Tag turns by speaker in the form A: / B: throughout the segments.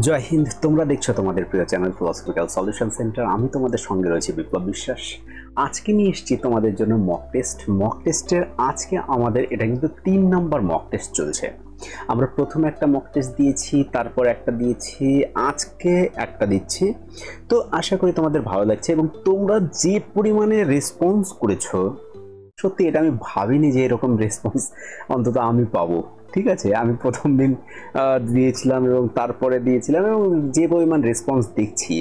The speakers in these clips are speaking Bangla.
A: জয় হিন্দ। তোমরা দেখছো তোমাদের প্রিয় চ্যানেল ফিলোসফিক্যাল সলিউশন সেন্টার। আমি তোমাদের সঙ্গে রয়েছি বিপ্লব বিশ্বাস। আজকে নিয়ে এসেছি তোমাদের জন্য মক টেস্ট। মক টেস্টের আজকে আমাদের এটা কিন্তু 3 নম্বর মক টেস্ট চলছে। আমরা প্রথমে একটা মক টেস্ট দিয়েছি, তারপর একটা দিয়েছি, আজকে একটা দিচ্ছি। তো আশা করি তোমাদের ভালো লাগছে এবং তোমরা যে পরিমাণে রেসপন্স করেছো, সত্যি এটা আমি ভাবিনি যে এরকম রেসপন্স অন্তত আমি পাবো। ঠিক আছে, আমি প্রথম দিন দিয়েছিলাম এবং তারপরে দিয়েছিলাম এবং যে পরিমাণ রেসপন্স দেখছি,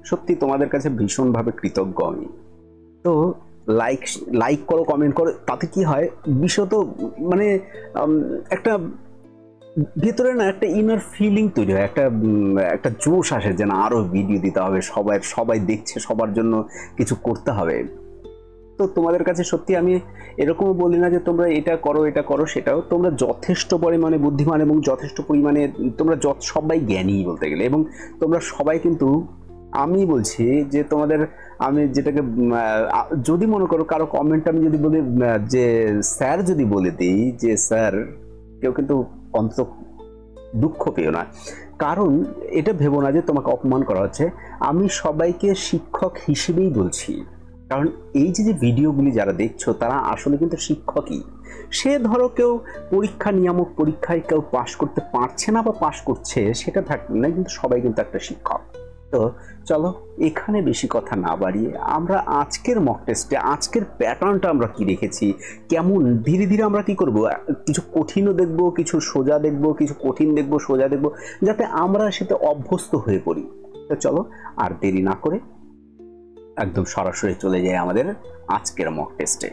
A: সত্যি তোমাদের কাছে ভীষণভাবে কৃতজ্ঞ আমি। তো লাইক লাইক করো, কমেন্ট করো, তাতে কি হয় বিশেষত মানে একটা ভেতরে না একটা ইনার ফিলিং তৈরি হয়, একটা জোশ আসে যে না আরও ভিডিও দিতে হবে, সবাই দেখছে, সবার জন্য কিছু করতে হবে। তো তোমাদের কাছে সত্যি আমি এরকমও বলি না যে তোমরা এটা করো সেটাও, তোমরা যথেষ্ট পরিমাণে বুদ্ধিমান এবং যথেষ্ট পরিমাণে তোমরা সবাই জ্ঞানী বলতে গেলে, এবং তোমরা সবাই কিন্তু, আমি বলছি যে তোমাদের, আমি যেটাকে যদি মনে করো কারো কমেন্ট আমি যদি বলি যে স্যার যদি বলে দিই যে স্যার, কেউ কিন্তু অন্তত দুঃখ পেও না, কারণ এটা ভেবো না যে তোমাকে অপমান করা হচ্ছে। আমি সবাইকে শিক্ষক হিসেবেই বলছি, কারণ এই যে ভিডিওগুলি যারা দেখছো তারা আসলে কিন্তু শিক্ষকই। সে ধরো কেউ পরীক্ষা নিয়ামক পরীক্ষায় কেউ পাশ করতে পারছে না বা পাশ করছে, সেটা থাকবে না, কিন্তু সবাই কিন্তু একটা শিক্ষক। তো চলো এখানে বেশি কথা না বাড়িয়ে আমরা আজকের মক টেস্টে আজকের প্যাটার্নটা আমরা কি রেখেছি, কেমন ধীরে ধীরে আমরা কি করব, কিছু কঠিনও দেখব, কিছু সোজা দেখব, কিছু কঠিন দেখব, সোজা দেখব, যাতে আমরা সেটা অভ্যস্ত হয়ে পড়ি। তো চলো আর দেরি না করে একদম সরাসরি চলে যায় আমাদের আজকের মক টেস্টে।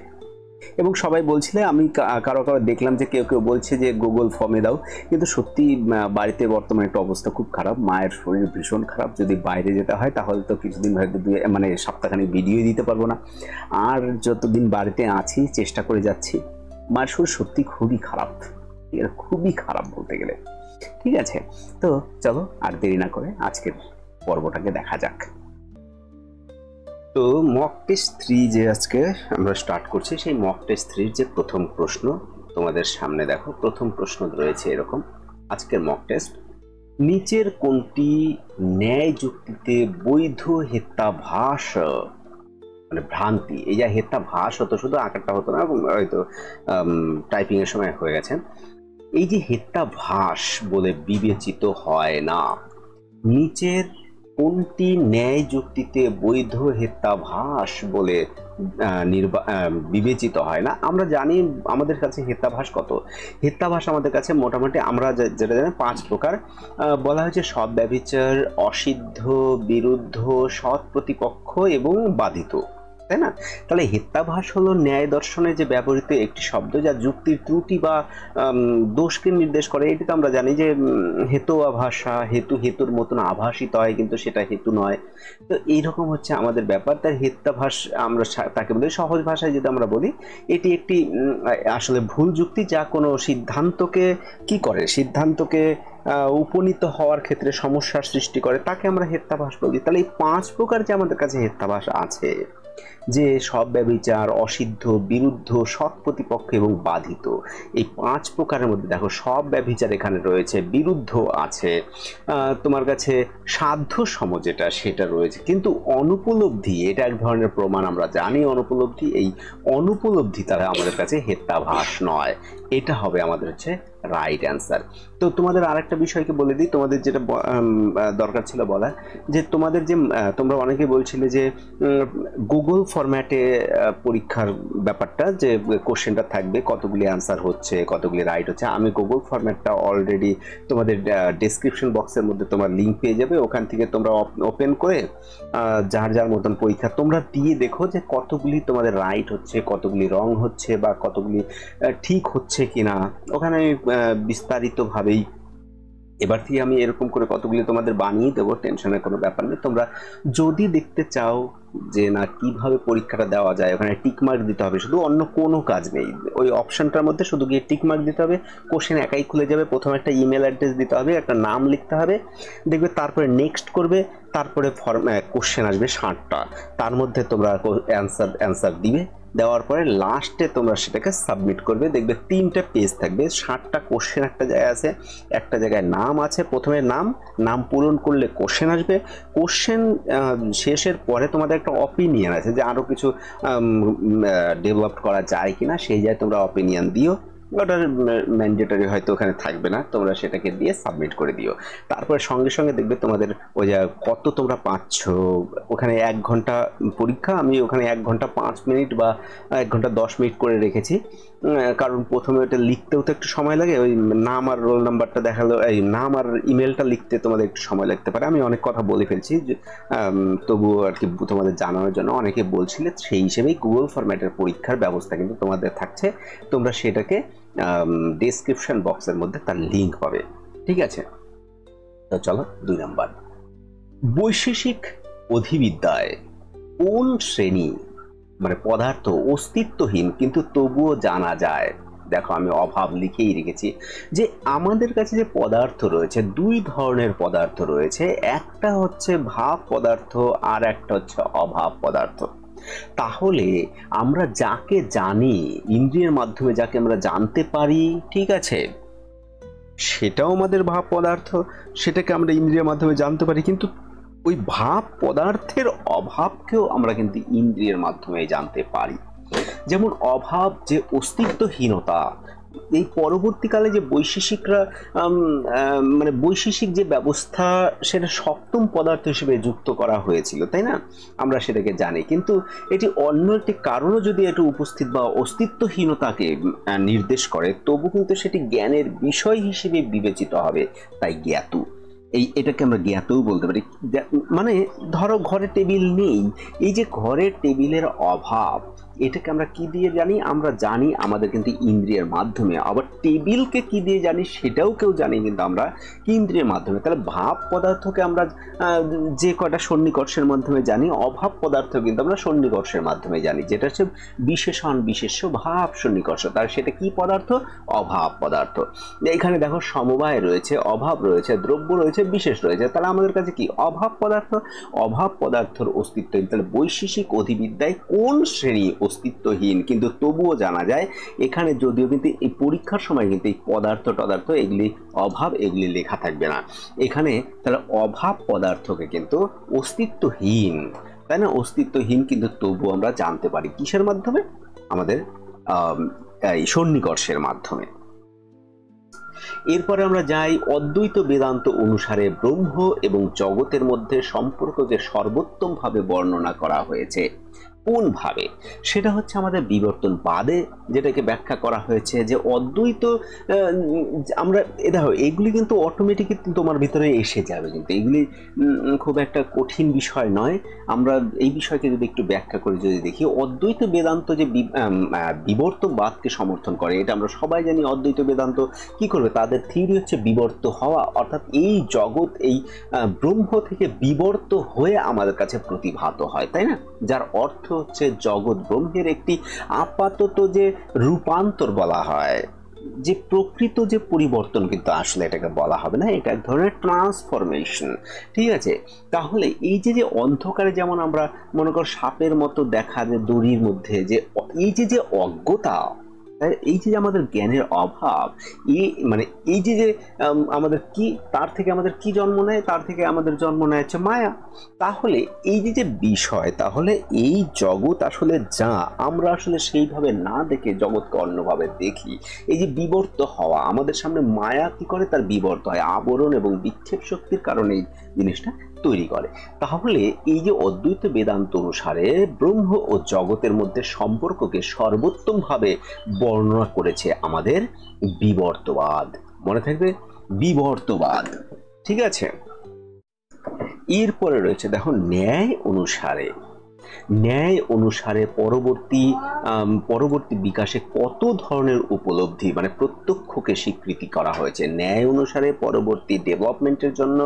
A: এবং সবাই বলছিলে, আমি কারো দেখলাম যে কেউ কেউ বলছে যে গুগল ফর্মে দাও, কিন্তু সত্যি বাড়িতে বর্তমানে একটা অবস্থা খুব খারাপ, মায়ের শরীর ভীষণ খারাপ। যদি বাইরে যেতে হয় তাহলে তো কিছুদিন হয়তো মানে সপ্তাহখানিক ভিডিও দিতে পারবো না। আর যতদিন বাড়িতে আছি চেষ্টা করে যাচ্ছি। মায়ের শরীর সত্যি খুবই খারাপ, খুবই খারাপ বলতে গেলে। ঠিক আছে, তো চলো আর দেরি না করে আজকের পর্বটাকে দেখা যাক। তো মক টেস্ট 3 যে আজকে আমরা স্টার্ট করছি, সেই মক টেস্ট 3 যে প্রথম প্রশ্ন তোমাদের সামনে দেখো, প্রথম প্রশ্ন রয়েছে এরকম। আজকের মক টেস্ট: নিচের কোনটি ন্যায় যুক্তিতে বৈধ হেত্যাভাস, মানে ভ্রান্তি, এই যে হেত্যাভাস হতো, শুধু আকারটা হতো না, হয়তো টাইপিং এর সময় হয়ে গেছে, এই যে হেত্যাভাস বলে বিবেচিত হয় না, নিচের কোনটি ন্যায় যুক্তিতে বৈধ হেত্যাভাস বলে বিবেচিত হয় না? আমরা জানি আমাদের কাছে হেত্যাভাস কত, হেত্যাভাস আমাদের কাছে মোটামুটি আমরা যেটা জানি 5 প্রকার। বলা হয়েছে সৎ ব্যভিচার, অসিদ্ধ, বিরুদ্ধ, সৎ প্রতিপক্ষ এবং বাধিত, তাই না? তাহলে হেত্যাভাস হলো ন্যায় দর্শনে যে ব্যবহৃত একটি শব্দ যা যুক্তির ত্রুটি বা দোষকে নির্দেশ করে। এটি তো আমরা জানি যে হেতু আভাসা, হেতুর মতন আভাসিত হয়, কিন্তু সেটা হেতু নয়। তো এইরকম হচ্ছে আমাদের ব্যাপার। তার হেত্যাভাস আমরা তাকে বলি, সহজ ভাষায় যদি আমরা বলি, এটি একটি আসলে ভুল যুক্তি যা কোনো সিদ্ধান্তকে কি করে, সিদ্ধান্তকে উপনীত হওয়ার ক্ষেত্রে সমস্যার সৃষ্টি করে, তাকে আমরা হেত্যাভাস বলি। তাহলে এই 5 প্রকার যে আমাদের কাছে হেত্যাভাস আছে, যে সব ব্যভিচার, অসিদ্ধ, বিরুদ্ধ, সৎ প্রতিপক্ষ এবং বাধিত, এই 5 প্রকারের মধ্যে দেখো সব ব্যভিচার এখানে রয়েছে, বিরুদ্ধ আছে, তোমার কাছে সাধ্য সম যেটা সেটা রয়েছে, কিন্তু অনুপলব্ধি এটা এক ধরনের প্রমাণ, আমরা জানি অনুপলব্ধি, এই অনুপলব্ধি তারা আমাদের কাছে হেত্যাভাস নয়। এটা হবে আমাদের হচ্ছে রাইট অ্যান্সার। তো তোমাদের আরেকটা বিষয়কে বলে দিই, তোমাদের যেটা দরকার ছিল বলা, যে তোমাদের যে তোমরা অনেকে বলছিলে যে গুগল ফরম্যাটে পরীক্ষার ব্যাপারটা, যে কোশ্চেনটা থাকবে কতগুলি অ্যান্সার হচ্ছে, কতগুলি রাইট হচ্ছে। আমি গুগল ফরম্যাটটা অলরেডি তোমাদের ডেসক্রিপশন বক্সের মধ্যে তোমার লিঙ্ক পেয়ে যাবে, ওখান থেকে তোমরা ওপেন করে যার যার মতন পরীক্ষা তোমরা দিয়ে দেখো যে কতগুলি তোমাদের রাইট হচ্ছে, কতগুলি রং হচ্ছে, বা কতগুলি ঠিক হচ্ছে কিনা। ওখানে আমি বিস্তারিতভাবেই এবার থেকে আমি এরকম করে কতগুলি তোমাদের বানিয়ে দেবো, টেনশনের কোনো ব্যাপার নেই। তোমরা যদি দেখতে চাও যে না কিভাবে পরীক্ষাটা দেওয়া যায়, ওখানে টিকমার্ক দিতে হবে, শুধু অন্য কোনো কাজ নেই, ওই অপশনটার মধ্যে শুধু গিয়ে টিকমার্ক দিতে হবে, কোশ্চেন একাই খুলে যাবে। প্রথমে একটা ইমেল অ্যাড্রেস দিতে হবে, একটা নাম লিখতে হবে, দেখবে তারপরে নেক্সট করবে, তারপরে কোশ্চেন আসবে 60টা, তার মধ্যে তোমরা অ্যান্সার দিবে, দেওয়ার পরে লাস্টে তোমরা সেটাকে সাবমিট করবে। দেখবে 3টা পেজ থাকবে, 60টা কোশ্চেন একটা জায়গায় আছে, একটা জায়গায় নাম আছে। প্রথমে নাম পূরণ করলে কোশ্চেন আসবে, কোশ্চেন শেষের পরে তোমাদের একটা অপিনিয়ন আছে যে আরও কিছু ডেভেলপ করা যায় কিনা, সেই জায়গায় তোমরা অপিনিয়ন দিও। ওটার ম্যান্ডেটরি হয়তো ওখানে থাকবে না, তোমরা সেটাকে দিয়ে সাবমিট করে দিও। তারপরে সঙ্গে সঙ্গে দেখবে তোমাদের ওই যে কত তোমরা পাচ্ছ। ওখানে 1 ঘন্টা পরীক্ষা, আমি ওখানে 1 ঘন্টা 5 মিনিট বা 1 ঘন্টা 10 মিনিট করে রেখেছি, কারণ প্রথমে ওটা লিখতেও তো একটু সময় লাগে। ওই নাম আর রোল নাম্বারটা দেখালো, এই নাম আর ইমেলটা লিখতে তোমাদের একটু সময় লাগতে পারে। আমি অনেক কথা বলে ফেলছি, তবুও আর কি তোমাদের জানানোর জন্য। অনেকে বলছিলে, সেই হিসেবেই গুগল ফরম্যাটের পরীক্ষার ব্যবস্থা কিন্তু তোমাদের থাকছে। তোমরা সেটাকে ডেসক্রিপশন বক্সের মধ্যে তার লিঙ্ক পাবে, ঠিক আছে? তো চলো 2 নাম্বার, বৈশেষিক অধিবিদ্যায় কোন শ্রেণী মানে পদার্থ অস্তিত্বহীন কিন্তু তবুও জানা যায়? দেখো আমি অভাব লিখেই রেখেছি যে আমাদের কাছে যে পদার্থ রয়েছে, 2 ধরনের পদার্থ রয়েছে, একটা হচ্ছে ভাব পদার্থ আর একটা হচ্ছে অভাব পদার্থ। তাহলে আমরা যাকে জানি, ইন্দ্রিয়ের মাধ্যমে যাকে আমরা জানতে পারি, ঠিক আছে, সেটাও আমাদের ভাব পদার্থ, সেটাকে আমরা ইন্দ্রিয়ের মাধ্যমে জানতে পারি। কিন্তু ওই ভাব পদার্থের অভাবকেও আমরা কিন্তু ইন্দ্রিয়ের মাধ্যমে জানতে পারি। যেমন অভাব যে অস্তিত্বহীনতা, এই পরবর্তীকালে যে বৈশেষিকরা মানে বৈশেষিক যে ব্যবস্থা, সেটা 7ম পদার্থ হিসেবে যুক্ত করা হয়েছিল, তাই না? আমরা সেটাকে জানি, কিন্তু এটি অন্য একটি কারণও যদি একটু উপস্থিত বা অস্তিত্বহীনতাকে নির্দেশ করে, তবু কিন্তু সেটি জ্ঞানের বিষয় হিসেবে বিবেচিত হবে। তাই জ্ঞাতু, এটাকে আমরা জ্ঞাতও বলতে পারি। মানে ধরো ঘরে টেবিল নেই, এই যে ঘরের টেবিলের অভাব, এটাকে আমরা কি দিয়ে জানি? আমরা জানি আমাদের কিন্তু ইন্দ্রিয়ের মাধ্যমে। আবার টেবিলকে কি দিয়ে জানি সেটাও কেউ জানি কিন্তু আমরা ইন্দ্রিয়ের মাধ্যমে। তাহলে ভাব পদার্থকে আমরা যে কটা সন্নিকর্ষের মাধ্যমে জানি, অভাব পদার্থ কিন্তু আমরা সন্নিকর্ষের মাধ্যমে জানি, যেটা হচ্ছে বিশেষণ বিশেষ্য ভাব সন্নিকর্ষ। তার সেটা কি পদার্থ? অভাব পদার্থ। এখানে দেখো সমবায় রয়েছে, অভাব রয়েছে, দ্রব্য রয়েছে, বিশেষ রয়েছে। তাহলে আমাদের কাছে কি অভাব পদার্থ, অভাব পদার্থের অস্তিত্বহীন। তাহলে বৈশেষিক অধিবিদ্যায় কোন শ্রেণী অস্তিত্বহীন কিন্তু তবুও জানা যায়? এখানে যদিও কিন্তু এই পরীক্ষার সময় কিন্তু এই পদার্থ টদার্থ এগুলি অভাব এগুলি লেখা থাকবে না এখানে। তাহলে অভাব পদার্থকে কিন্তু অস্তিত্বহীন, তাই না? অস্তিত্বহীন কিন্তু তবুও আমরা জানতে পারি কিসের মাধ্যমে? আমাদের এই সন্নিকর্ষের মাধ্যমে। এরপরে আমরা যাই অদ্বৈত বেদান্ত অনুসারে ব্রহ্ম এবং জগতের মধ্যে সম্পর্ককে সর্বোত্তমভাবে বর্ণনা করা হয়েছে। কোন ভাবে? সেটা হচ্ছে আমাদের বিবর্তনবাদে যেটাকে ব্যাখ্যা করা হয়েছে যে অদ্বৈত, আমরা দেখো এগুলি কিন্তু অটোমেটিকলি তোমার ভিতরে এসে যাবে, কিন্তু এগুলি খুব একটা কঠিন বিষয় নয়। আমরা এই বিষয়কে যদি একটু ব্যাখ্যা করে যদি দেখি, অদ্বৈত বেদান্ত যে বিবর্তবাদকে সমর্থন করে, এটা আমরা সবাই জানি। অদ্বৈত বেদান্ত কি করবে? তাদের থিওরি হচ্ছে বিবর্ত হওয়া, অর্থাৎ এই জগৎ এই ব্রহ্ম থেকে বিবর্ত হয়ে আমাদের কাছে প্রতিভাত হয়, তাই না? যার অর্থ হচ্ছে জগৎ ব্রহ্মের একটি আপাতত যে রূপান্তর বলা হয়, যে প্রকৃত যে পরিবর্তন কিন্তু আসলে এটাকে বলা হবে না, এটা এক ধরনের ট্রান্সফরমেশন, ঠিক আছে? তাহলে এই যে অন্ধকারে যেমন আমরা মনে কর সাপের মতো দেখা, যে দড়ির মধ্যে যে এই যে অজ্ঞতা, এই যে আমাদের জ্ঞানের অভাব, মানে এই যে আমাদের কি, তার থেকে আমাদের কি জন্ম নেয়? তার থেকে আমাদের জন্ম নেয় হচ্ছে মায়া। তাহলে এই যে বিষয়, তাহলে এই জগৎ আসলে যা, আমরা আসলে সেইভাবে না দেখে জগৎকে অন্যভাবে দেখি। এই যে বিবর্ত হওয়া, আমাদের সামনে মায়া কি করে? তার বিবর্ত হয়, আবরণ এবং বিক্ষেপ শক্তির কারণে এই জিনিসটা তৈরি করে। তাহলে এই যে অদ্বৈত বেদান্ত অনুসারে ব্রহ্ম ও জগতের মধ্যে সম্পর্ককে সর্বোত্তমভাবে বর্ণনা করেছে আমাদের বিবর্তবাদ। মনে থাকবে, বিবর্তবাদ, ঠিক আছে? এরপরে রয়েছে দেখো ন্যায় অনুসারে। ন্যায় অনুসারে পরবর্তী বিকাশে কত ধরনের উপলব্ধি মানে প্রত্যক্ষকে স্বীকৃতি করা হয়েছে? ন্যায় অনুসারে পরবর্তী ডেভেলপমেন্টের জন্য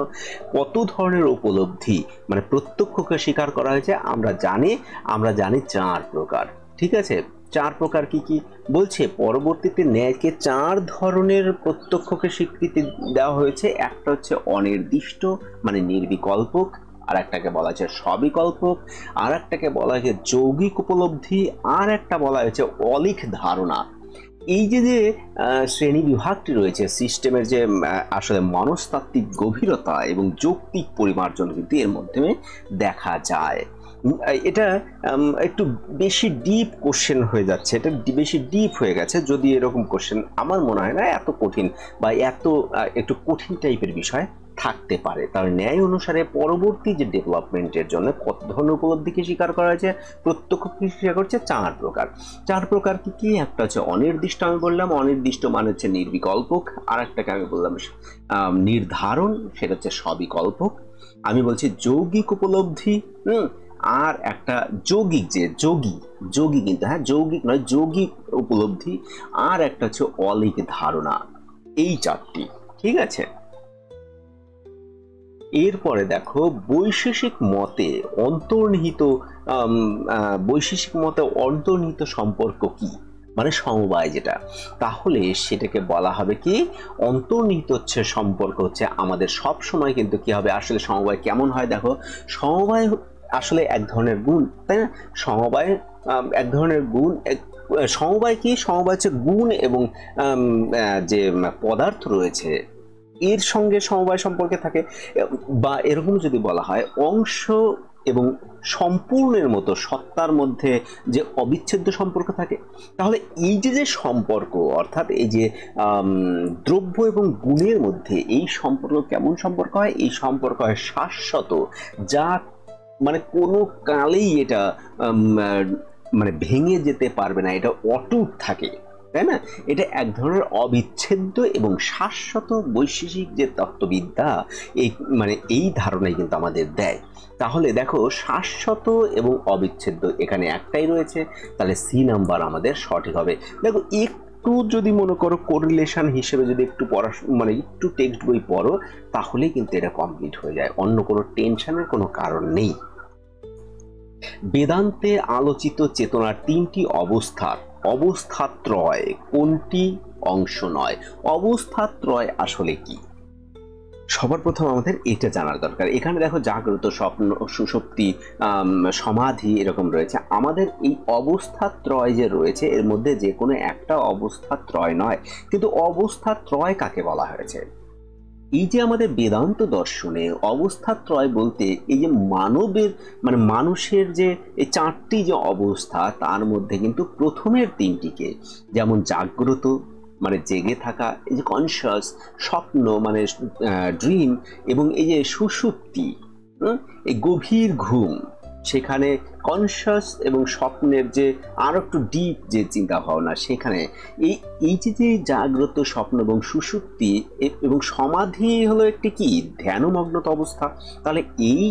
A: কত ধরনের উপলব্ধি মানে প্রত্যক্ষকে স্বীকার করা হয়েছে? আমরা জানি 4 প্রকার, ঠিক আছে? 4 প্রকার কি কি বলছে? পরবর্তীতে ন্যায়কে 4 ধরনের প্রত্যক্ষকে স্বীকৃতি দেওয়া হয়েছে। একটা হচ্ছে অনির্দিষ্ট মানে নির্বিকল্পক, আর একটাকে বলা হয়েছে সবিকল্পক, আর একটাকে বলা হয়েছে যৌগিক উপলব্ধি, আর একটা বলা হয়েছে অলিক ধারণা। এই যে যে শ্রেণী বিভাগটি রয়েছে সিস্টেমের যে আসলে মনস্তাত্ত্বিক গভীরতা এবং যৌক্তিক পরিমার্জন কিন্তু এর মাধ্যমে দেখা যায়। এটা একটু বেশি ডিপ কোশ্চেন হয়ে যাচ্ছে, এটা বেশি ডিপ হয়ে গেছে। যদি এরকম কোশ্চেন আমার মনে হয় না এত কঠিন বা এত একটু কঠিন টাইপের বিষয় থাকতে পারে। তার ন্যায় অনুসারে পরবর্তী যে ডেভেলপমেন্টের জন্য কত ধরনের উপলব্ধিকে স্বীকার করা হয়েছে, প্রত্যক্ষকে স্বীকার করছে 4 প্রকার। 4 প্রকার কি কি? একটা হচ্ছে অনির্দিষ্ট, আমি বললাম অনির্দিষ্ট মানে হচ্ছে নির্বিকল্পক। আর একটাকে আমি বললাম নির্ধারণ, সেটা হচ্ছে সবিকল্পক। আমি বলছি যৌগিক উপলব্ধি, আর একটা যৌগিক, যে যোগী কিন্তু, হ্যাঁ যৌগিক নয়, যৌগিক উপলব্ধি, আর একটা হচ্ছে অলিক ধারণা। এই 4টি, ঠিক আছে। এরপরে দেখো বৈশেষিক মতে অন্তর্নিহিত সম্পর্ক কি, মানে সমবায় যেটা, তাহলে সেটাকে বলা হবে কি অন্তর্নিহিত হচ্ছে সম্পর্ক হচ্ছে আমাদের সব সময় কিন্তু কি হবে, আসলে সমবায় কেমন হয় দেখো, সমবায় আসলে এক ধরনের গুণ, তাই না? সমবায় এক ধরনের গুণ। সমবায় কি? সমবায় হচ্ছে গুণ এবং যে পদার্থ রয়েছে এর সঙ্গে সমবায় সম্পর্কে থাকে। বা এরকম যদি বলা হয় অংশ এবং সম্পূর্ণের মতো সত্তার মধ্যে যে অবিচ্ছেদ্য সম্পর্ক থাকে, তাহলে এই যে যে সম্পর্ক, অর্থাৎ এই যে দ্রব্য এবং গুণের মধ্যে এই সম্পর্ক কেমন সম্পর্ক হয়? এই সম্পর্ক হয় শাশ্বত, যা মানে কোনো কালেই এটা মানে ভেঙে যেতে পারবে না, এটা অটুট থাকে, তাই না? এটা এক ধরনের অবিচ্ছেদ্য এবং শাশ্বত বৈশেষিক যে তত্ত্ববিদ্যা, এই মানে এই ধারণাই কিন্তু আমাদের দেয়। তাহলে দেখো শাশ্বত এবং অবিচ্ছেদ্য এখানে একটাই রয়েছে, তাহলে সি নাম্বার আমাদের সঠিক হবে। দেখো একটু যদি মনে করো কোরিলেশন হিসেবে যদি একটু মানে একটু টেক্সট বই পড়ো, তাহলেই কিন্তু এটা কমপ্লিট হয়ে যায়, অন্য কোনো টেনশনের কোনো কারণ নেই। বেদান্তে আলোচিত চেতনার 3টি অবস্থাত্রয় কোনটি অংশ নয়? অবস্থাত্রয় আসলে কি? সবার প্রথম আমাদের এটা জানার দরকার। এখানে দেখো জাগ্রত, স্বপ্ন, সুষুপ্তি, সমাধি এরকম রয়েছে। আমাদের এই অবস্থাত্রয় যে রয়েছে এর মধ্যে যে কোনো একটা অবস্থাত্রয় নয়, কিন্তু অবস্থাত্রয় কাকে বলা হয়েছে? এই যে আমাদের বেদান্ত দর্শনে অবস্থাত্রয় বলতে এই যে মানবের মানে মানুষের যে এই 4টি যে অবস্থা, তার মধ্যে কিন্তু প্রথমের 3টিকে, যেমন জাগ্রত মানে জেগে থাকা, এই যে কনশাস, স্বপ্ন মানে ড্রিম, এবং এই যে সুষুপ্তি এই গভীর ঘুম, সেখানে কনশাস এবং স্বপ্নের যে আরো একটু ডিপ যে চিন্তা ভাবনা, সেখানে এই এই যে জাগ্রত, স্বপ্ন এবং সুষুপ্তি এবং সমাধি হলো একটি কি ধ্যানমগ্নত অবস্থা। তাহলে এই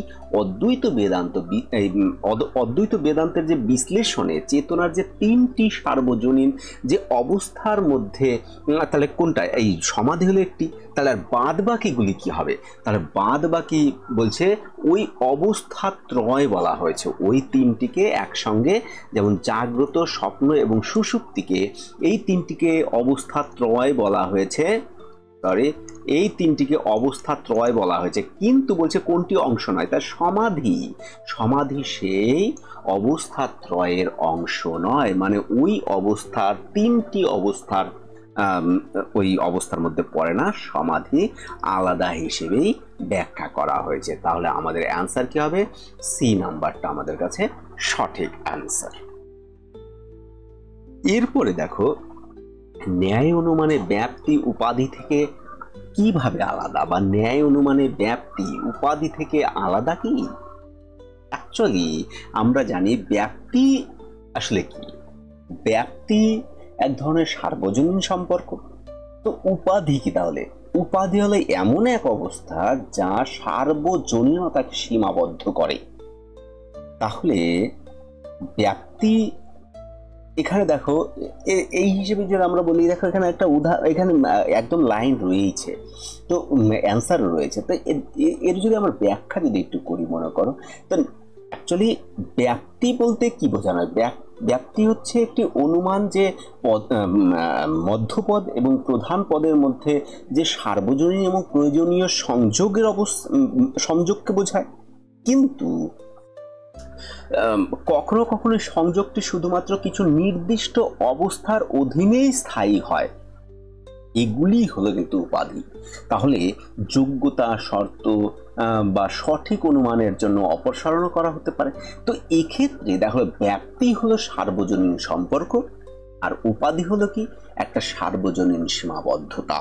A: অদ্বৈত বেদান্তের যে বিশ্লেষণে চেতনার যে 3টি সার্বজনীন যে অবস্থার মধ্যে, তাহলে কোনটা? এই সমাধি হলো একটি, তাহলে আর বাদ বাকিগুলি কি হবে? তাহলে বাদ বাকি বলছে ওই অবস্থাত্রয় বলা হয়েছে, ওই 3টিকে একসঙ্গে, যেমন জাগ্রত, স্বপ্ন এবং সুষুপ্তিকে, এই 3টিকে অবস্থাত্রয় বলা হয়েছে, এই 3টিকে অবস্থাত্রয় বলা হয়েছে। কিন্তু বলছে কোনটি অংশ নয়? তার সমাধি সেই অবস্থাত্রয়ের অংশ নয়, মানে ওই অবস্থার 3টি অবস্থার ওই অবস্থার মধ্যে পড়ে না, সমাধি আলাদা হিসেবেই ব্যাখ্যা করা হয়েছে। তাহলে আমাদের অ্যান্সার কি হবে? সি নাম্বারটা আমাদের কাছে সঠিক অ্যান্সার। এরপরে দেখো ন্যায় অনুমানে ব্যাপ্তি উপাধি থেকে কিভাবে আলাদা, বা ন্যায় অনুমানে ব্যাপ্তি উপাধি থেকে আলাদা কি? অ্যাকচুয়ালি আমরা জানি ব্যাপ্তি আসলে কি। ব্যাপ্তি এক ধরনের সার্বজনীন সম্পর্ক। তো উপাধি কি? তাহলে উপাধি হলো এমন এক অবস্থা যা সার্বজনীনতাকে সীমাবদ্ধ করে। তাহলে ব্যাপ্তি এখানে দেখো এই হিসেবে যদি আমরা বলি, দেখো এখানে একটা এখানে একদম লাইন রয়েছে, তো অ্যান্সারও রয়েছে। তো এর যদি আমরা ব্যাখ্যা যদি একটু করি মনে করো, তো অ্যাকচুয়ালি ব্যাপ্তি বলতে কি বোঝানো হয়? ব্যাপ্তি হচ্ছে একটি অনুমান যে মধ্যপদ এবং প্রধান পদের মধ্যে যে সার্বজনীন এবং প্রয়োজনীয় সংযোগকে বোঝায়। কিন্তু কখনো কখনো সংযোগটি শুধুমাত্র কিছু নির্দিষ্ট অবস্থার অধীনেই স্থায়ী হয়, এগুলি হলো কিন্তু উপাধি। তাহলে যোগ্যতা, শর্ত বা সঠিক অনুমানের জন্য অপসারণ করা হতে পারে। তো এক্ষেত্রে দেখো, ব্যাপ্তি হলো সার্বজনীন সম্পর্ক, আর উপাধি হলো কি একটা সার্বজনীন সীমাবদ্ধতা।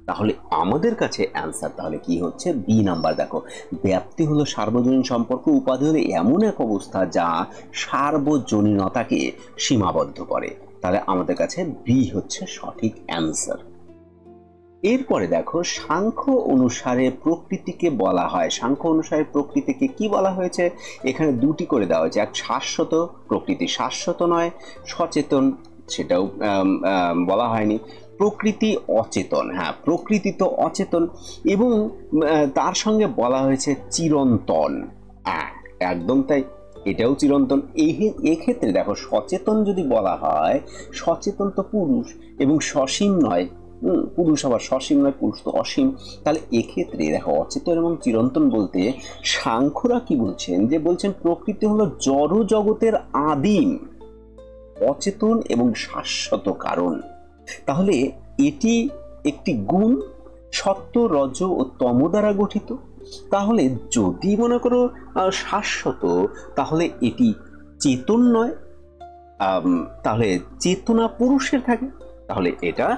A: তাহলে আমাদের কাছে অ্যান্সার তাহলে কি হচ্ছে? B number. দেখো, ব্যাপ্তি হলো সার্বজনীন সম্পর্ক, উপাধি হলো এমন এক অবস্থা যা সার্বজনীনতাকে সীমাবদ্ধ করে। তাহলে আমাদের কাছে বি হচ্ছে সঠিক অ্যান্সার। এরপরে দেখো, সাংখ্য অনুসারে প্রকৃতিকে বলা হয়, সাংখ্য অনুসারে প্রকৃতিকে কি বলা হয়েছে? এখানে দুটি করে দেওয়া হয়েছে। এক শাশ্বত প্রকৃতি, শাশ্বত নয়, সচেতন সেটাও বলা হয়নি। প্রকৃতি অচেতন, হ্যাঁ প্রকৃতি তো অচেতন, এবং তার সঙ্গে বলা হয়েছে চিরন্তন, হ্যাঁ একদম তাই, এটাও চিরন্তন। এক্ষেত্রে দেখো, সচেতন যদি বলা হয়, সচেতন তো পুরুষ এবং সসীম নয়, পুরুষ আবার সসীম নয়, পুরুষ তো অসীম। তাহলে এক্ষেত্রে দেখো, অচেতন এবং চিরন্তন বলতে সাংখ্যরা কি বলছেন? যে বলছেন প্রকৃতি হলো জড় জগতের আদিম, অচেতন এবং শাশ্বত কারণ। তাহলে এটি একটি গুণ, সত্য, রজ ও তম দ্বারা গঠিত। তাহলে যদি মনে করো শাশ্বত, তাহলে এটি চেতন নয়, তাহলে চেতনা পুরুষের থাকে, তাহলে এটা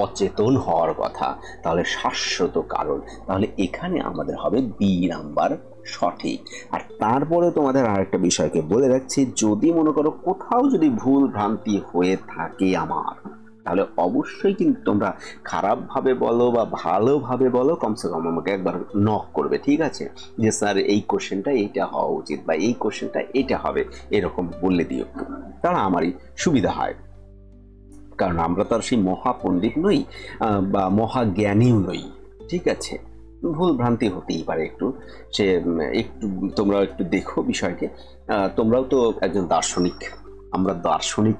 A: অচেতন হওয়ার কথা, তাহলে শাশ্বত কারণ। তাহলে এখানে আমাদের হবে বি নাম্বার সঠিক। আর তারপরে তোমাদের আরেকটা বিষয়কে বলে রাখছি, যদি মনে করো কোথাও যদি ভুল ভ্রান্তি হয়ে থাকে আমার, তাহলে অবশ্যই কিন্তু তোমরা খারাপভাবে বলো বা ভালোভাবে বলো, কমসে কম আমাকে একবার নক করবে, ঠিক আছে? যে স্যার এই কোশ্চেনটা এইটা হওয়া উচিত বা এই কোশ্চেনটা এটা হবে, এরকম বলে দিও, তাহলে আমারই সুবিধা হয়। কারণ আমরা তো আর সেই মহাপণ্ডিত নই বা মহাজ্ঞানীও নই, ঠিক আছে? ভুল ভ্রান্তি হতেই পারে একটু, সে একটু তোমরা একটু দেখো বিষয়কে। তোমরাও তো একজন দার্শনিক, আমরা দার্শনিক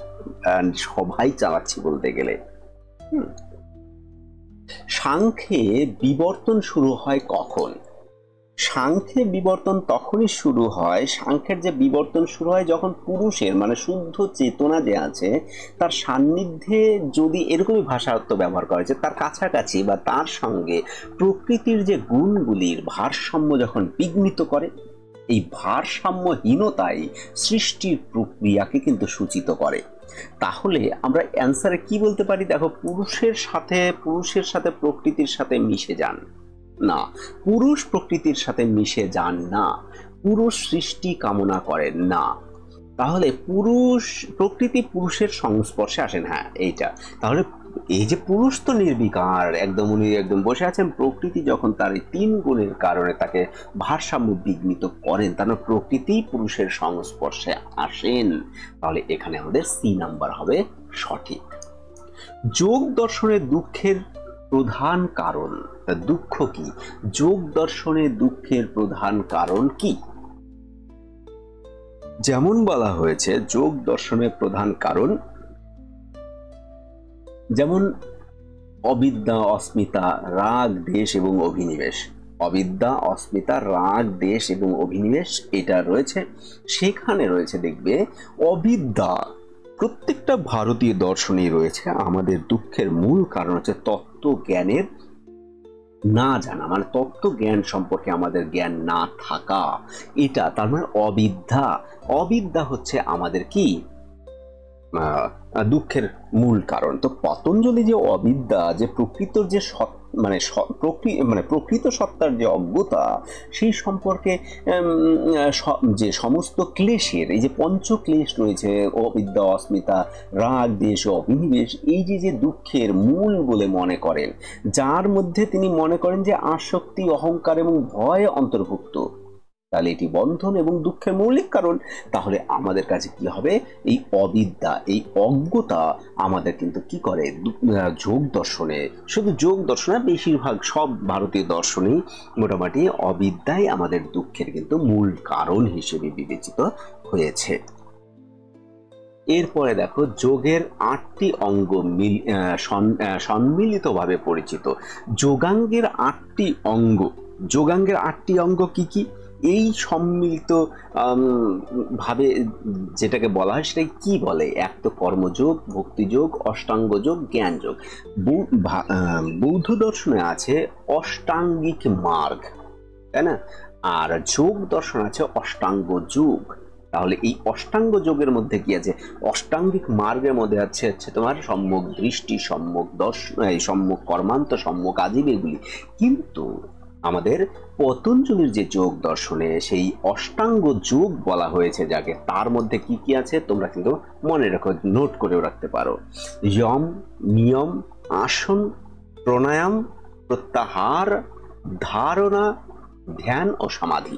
A: সবাই চালাচ্ছি বলতে গেলে। সাংখ্যে বিবর্তন শুরু হয় কখন? সাংখ্যে বিবর্তন তখনই শুরু হয়, সাংখ্যের যে বিবর্তন শুরু হয় যখন পুরুষের মানে শুদ্ধ চেতনা যে আছে তার সান্নিধ্যে, যদি এরকমই ভাষার্থ ব্যবহার করা হয়েছে, তার কাছাকাছি বা তার সঙ্গে প্রকৃতির যে গুণগুলির ভারসাম্য যখন বিঘ্নিত করে, এই ভারসাম্যহীনতাই সৃষ্টির প্রক্রিয়াকে কিন্তু সূচিত করে। তাহলে আমরা অ্যান্সারে কি বলতে পারি? দেখো, পুরুষের সাথে প্রকৃতির সাথে মিশে যান না, পুরুষ প্রকৃতির সাথে মিশে যান না, পুরুষ সৃষ্টি কামনা করেন না। তাহলে প্রকৃতি পুরুষের সংস্পর্শে আসেন, হ্যাঁ এইটা। তাহলে এই যে পুরুষ তো নির্বিকার, একদম উনি একদম বসে আছেন, প্রকৃতি যখন তার এই তিন গুণের কারণে তাকে ভারসাম্য বিঘ্নিত করেন, তাহলে প্রকৃতি পুরুষের সংস্পর্শে আসেন। তাহলে এখানে আমাদের সি নাম্বার হবে সঠিক। যোগ দর্শনে দুঃখের প্রধান কারণ, দুঃখ কি? যোগ দর্শনে দুঃখের প্রধান কারণ কি? যেমন বলা হয়েছে যোগ দর্শনের প্রধান কারণ, যেমন অবিদ্যা, অস্মিতা, রাগ, দেশ এবং অভিনিবেশ। অবিদ্যা, অস্মিতা, রাগ, দেশ এবং অভিনিবেশ এটা রয়েছে। সেখানে রয়েছে দেখবে অবিদ্যা, প্রত্যেকটা ভারতীয় দর্শনেই রয়েছে। আমাদের দুঃখের মূল কারণ হচ্ছে তত্ত্ব জ্ঞানের না জানা, মানে তত্ত্ব জ্ঞান সম্পর্কে আমাদের জ্ঞান না থাকা, এটা তার মানে অবিদ্যা। অবিদ্যা হচ্ছে আমাদের কি দুঃখের মূল কারণ। তো পতঞ্জলি যে অবিদ্যা, যে প্রকৃত যে প্রকৃত সত্তার যে অজ্ঞতা, সেই সম্পর্কে যে সমস্ত ক্লেশের, এই যে পঞ্চক্লেশ রয়েছে, অবিদ্যা, অস্মিতা, রাগ, দেশ ও অভিনিবেশ, এই যে দুঃখের মূল বলে মনে করেন, যার মধ্যে তিনি মনে করেন যে আসক্তি, অহংকার এবং ভয় অন্তর্ভুক্ত, তাহলে এটি বন্ধন এবং দুঃখের মৌলিক কারণ। তাহলে আমাদের কাছে কি হবে? এই অবিদ্যা, এই অজ্ঞতা আমাদের কিন্তু কি করে যোগ দর্শনে, শুধু যোগ দর্শনে, বেশিরভাগ সব ভারতীয় দর্শনেই মোটামুটি অবিদ্যাই আমাদের দুঃখের কিন্তু মূল কারণ হিসেবে বিবেচিত হয়েছে। এরপরে দেখো, যোগের 8টি অঙ্গ সম্মিলিতভাবে পরিচিত। যোগাঙ্গের 8টি অঙ্গ, যোগাঙ্গের 8টি অঙ্গ কি কি? এই সম্মিলিত ভাবে যেটাকে বলা হয় সেটাকে কি বলে? এক তো কর্মযোগ, ভক্তিযোগ, অষ্টাঙ্গযোগ, জ্ঞানযোগ। বৌদ্ধ দর্শনে আছে অষ্টাঙ্গিক মার্গ, তাই না? আর যোগ দর্শন আছে অষ্টাঙ্গ যোগ। তাহলে এই অষ্টাঙ্গ যোগের মধ্যে কি আছে? অষ্টাঙ্গিক মার্গের মধ্যে আছে তোমার সম্যক দৃষ্টি, সম্যক দর্শন, সম্যক কর্মান্ত, সম্যক আজীব, এগুলি। কিন্তু আমাদের পতঞ্জলির যে যোগ দর্শনে সেই অষ্টাঙ্গ যোগ বলা হয়েছে যাকে, তার মধ্যে কি কি আছে তোমরা কিন্তু মনে রাখো, নোট করেও রাখতে পারো। যম, নিয়ম, আসন, প্রাণায়াম, প্রত্যাহার, ধারণা, ধ্যান ও সমাধি।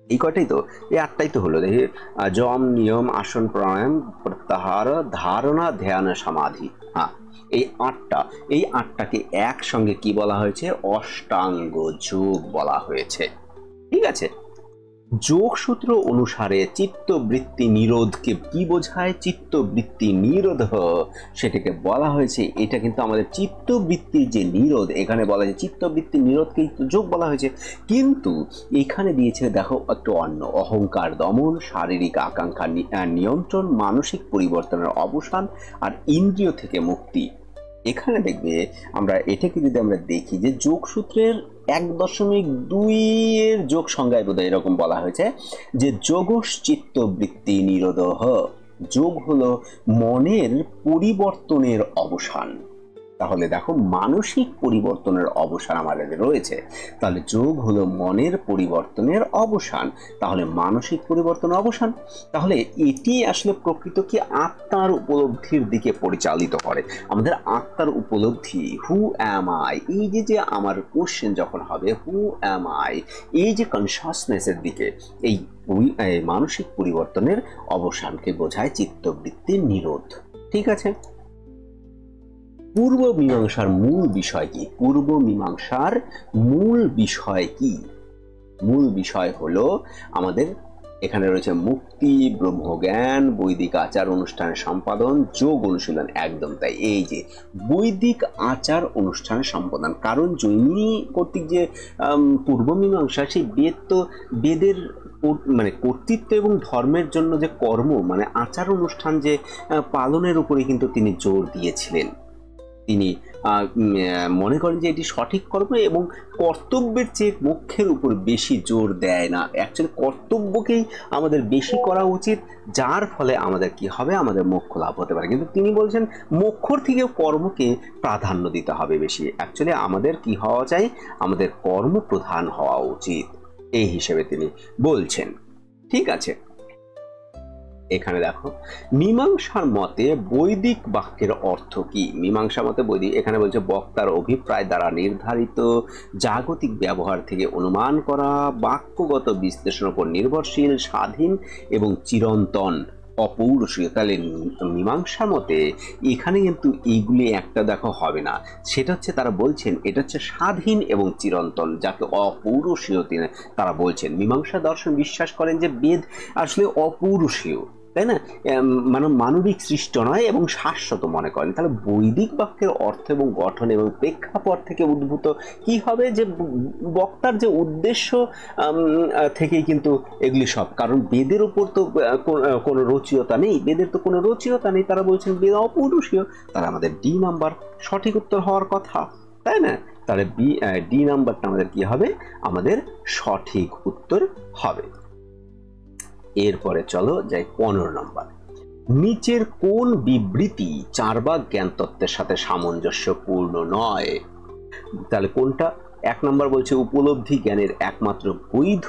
A: এই কয়টাই তো, এই আটটাই তো হলো। দেখি, যম, নিয়ম, আসন, প্রাণায়াম, প্রত্যাহার, ধারণা, ধ্যান, সমাধি। হ্যাঁ, এই আটটাকে একসঙ্গে কি বলা হয়েছে? অষ্টাঙ্গ যোগ বলা হয়েছে। ঠিক আছে। যোগসূত্র অনুসারে চিত্তবৃত্তি নিরোধকে কি বোঝায়? চিত্তবৃত্তি নিরোধ সেটাকে বলা হয়েছে, এটা কিন্তু আমাদের চিত্তবৃত্তির যে নিরোধ, এখানে বলা যায় চিত্তবৃত্তি নিরোধকে যোগ বলা হয়েছে। কিন্তু এখানে দিয়েছে দেখো একটু অন্য, অহংকার দমন, শারীরিক আকাঙ্ক্ষা নিয়ন্ত্রণ, মানসিক পরিবর্তনের অবসান আর ইন্দ্রিয় থেকে মুক্তি। এখানে দেখবে আমরা এটাকে যদি আমরা দেখি যে যোগসূত্রের 1.2 এর যোগ সংজ্ঞায় বোধহয় এরকম বলা হয়েছে যে যোগস চিত্তবৃত্তি নিরোধঃ, যোগ হলো মনের পরিবর্তনের অবসান। তাহলে দেখো মানসিক পরিবর্তনের অবসান আমাদের রয়েছে, তাহলে যোগ হলো মনের পরিবর্তনের অবসান, তাহলে মানসিক পরিবর্তনের অবসান। তাহলে এটি আসলে প্রকৃত কি আত্মার উপলব্ধির দিকে পরিচালিত করে, আমাদের আত্মার উপলব্ধি। হু অ্যাম আই, এই যে আমার কোশ্চেন যখন হবে হু অ্যাম আই, এই যে কনসাসনেসের দিকে, এই মানসিক পরিবর্তনের অবসানকে বোঝায় চিত্তবৃত্তির নিরোধ। ঠিক আছে। পূর্ব মীমাংসার মূল বিষয় কি? পূর্ব মীমাংসার মূল বিষয় কি? মূল বিষয় হলো আমাদের এখানে রয়েছে মুক্তি, ব্রহ্মজ্ঞান, বৈদিক আচার অনুষ্ঠানের সম্পাদন, যোগ অনুশীলন। একদম তাই, এই যে বৈদিক আচার অনুষ্ঠানের সম্পাদন। কারণ জৈমিনী কর্তৃক যে পূর্ব মীমাংসা, সেই বেদ তো বেদের মানে কর্তৃত্ব এবং ধর্মের জন্য যে কর্ম মানে আচার অনুষ্ঠান যে পালনের উপরে কিন্তু তিনি জোর দিয়েছিলেন। তিনি মনে করেন যে এটি সঠিক কর্ম এবং কর্তব্যের চেয়ে মোক্ষের উপর বেশি জোর দেয় না। অ্যাকচুয়ালি কর্তব্যকেই আমাদের বেশি করা উচিত, যার ফলে আমাদের কি হবে? আমাদের মোক্ষ লাভ হতে পারে। কিন্তু তিনি বলছেন মোক্ষর থেকেও কর্মকে প্রাধান্য দিতে হবে বেশি। অ্যাকচুয়ালি আমাদের কি হওয়া চাই? আমাদের কর্ম প্রধান হওয়া উচিত, এই হিসেবে তিনি বলছেন। ঠিক আছে। এখানে দেখো মীমাংসার মতে বৈদিক বাক্যের অর্থ কি? মীমাংসা মতে বৈদিক, এখানে বলছে বক্তার অভিপ্রায় দ্বারা নির্ধারিত, জাগতিক ব্যবহার থেকে অনুমান করা, বাক্যগত বিশ্লেষণের উপর নির্ভরশীল, স্বাধীন এবং চিরন্তন, অপৌরুষীয়। তাহলে মীমাংসার মতে এখানে কিন্তু এইগুলি একটা দেখো হবে না, সেটা হচ্ছে তারা বলছেন এটা হচ্ছে স্বাধীন এবং চিরন্তন, যাকে অপৌরুষীয় তারা বলছেন। মীমাংসা দর্শন বিশ্বাস করেন যে বেদ আসলে অপৌরুষীয়, তাই না? মানে মানবিক সৃষ্ট নয় এবং শাশ্বত মনে করেন। তাহলে বৈদিক বাক্যের অর্থ এবং গঠন এবং প্রেক্ষাপট থেকে উদ্ভূত কি হবে? যে বক্তার যে উদ্দেশ্য থেকেই কিন্তু এগুলি সব। কারণ বেদের উপর তো কোনো রচয়িতা নেই, বেদের তো কোনো রচয়িতা নেই, তারা বলছেন বেদ অপৌরুষীয়। তারা আমাদের ডি নাম্বার সঠিক উত্তর হওয়ার কথা, তাই না? তাহলে ডি নাম্বারটা আমাদের কি হবে? আমাদের সঠিক উত্তর হবে। এরপরে চলো যাই 15 নম্বর। নিচের কোন বিবৃতি চারবাক জ্ঞান তত্ত্বের সাথে সামঞ্জস্যপূর্ণ নয়? তাহলে কোনটা? 1 নম্বর বলছে উপলব্ধি জ্ঞানের একমাত্র বৈধ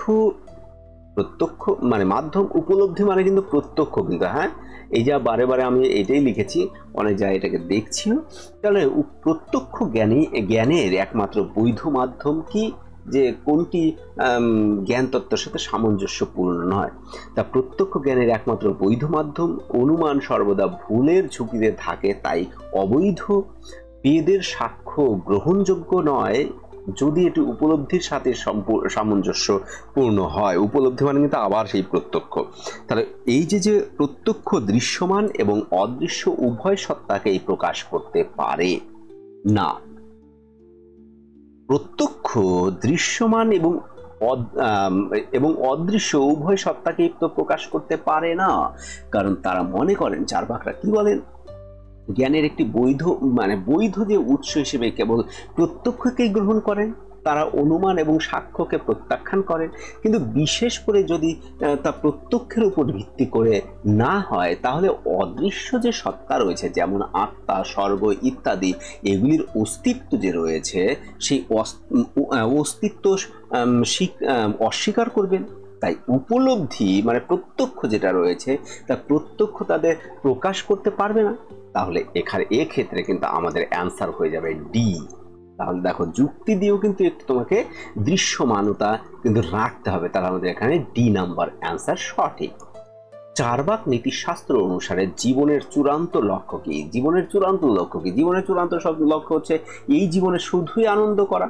A: প্রত্যক্ষ মানে মাধ্যম। উপলব্ধি মানে কিন্তু প্রত্যক্ষ, কিন্তু হ্যাঁ, এই যা বারে বারে আমি এটাই লিখেছি, অনেক জায়গায় এটাকে দেখছিও। তাহলে প্রত্যক্ষ জ্ঞানের একমাত্র বৈধ মাধ্যম কি? যে কোনটি জ্ঞান তত্ত্বের সাথে সামঞ্জস্যপূর্ণ নয়? তা প্রত্যক্ষ জ্ঞানের একমাত্র বৈধ মাধ্যম, অনুমান সর্বদা ভুলের ঝুঁকিতে থাকে, তাই অবৈধ। বেদের সাক্ষ্য গ্রহণযোগ্য নয় যদি এটি উপলব্ধির সাথে সামঞ্জস্যপূর্ণ হয়। উপলব্ধি মানে কিন্তু আবার সেই প্রত্যক্ষ। তাহলে এই যে প্রত্যক্ষ দৃশ্যমান এবং অদৃশ্য উভয় সত্তাকেই প্রকাশ করতে পারে না। প্রত্যক্ষ দৃশ্যমান এবং এবং অদৃশ্য উভয় সত্তাকেই তো প্রকাশ করতে পারে না, কারণ তারা মনে করেন, চার্বাকরা কি বলেন, জ্ঞানের একটি বৈধ যে উৎস হিসেবে কেবল প্রত্যক্ষকেই গ্রহণ করেন, তারা অনুমান এবং সাক্ষ্যকে প্রত্যাখ্যান করেন। কিন্তু বিশেষ করে যদি তা প্রত্যক্ষের উপর ভিত্তি করে না হয়, তাহলে অদৃশ্য যে সত্তা রয়েছে, যেমন আত্মা, স্বর্গ ইত্যাদি, এগুলির অস্তিত্ব যে রয়েছে, সেই অস্তিত্ব অস্বীকার করবেন। তাই উপলব্ধি প্রত্যক্ষ যেটা রয়েছে, তা প্রত্যক্ষ তাদের প্রকাশ করতে পারবে না। তাহলে এক্ষেত্রে কিন্তু আমাদের অ্যান্সার হয়ে যাবে ডি। তাহলে দেখো, যুক্তি দিয়েও কিন্তু একটু তোমাকে দৃশ্যমানতা কিন্তু রাখতে হবে। তাহলে আমাদের এখানে ডি নাম্বার অ্যান্সার সঠিক। চার্বাক নীতিশাস্ত্র অনুসারে জীবনের চূড়ান্ত লক্ষ্য কি? জীবনের চূড়ান্ত লক্ষ্য কি? জীবনের চূড়ান্ত লক্ষ্য হচ্ছে এই জীবনে শুধুই আনন্দ করা।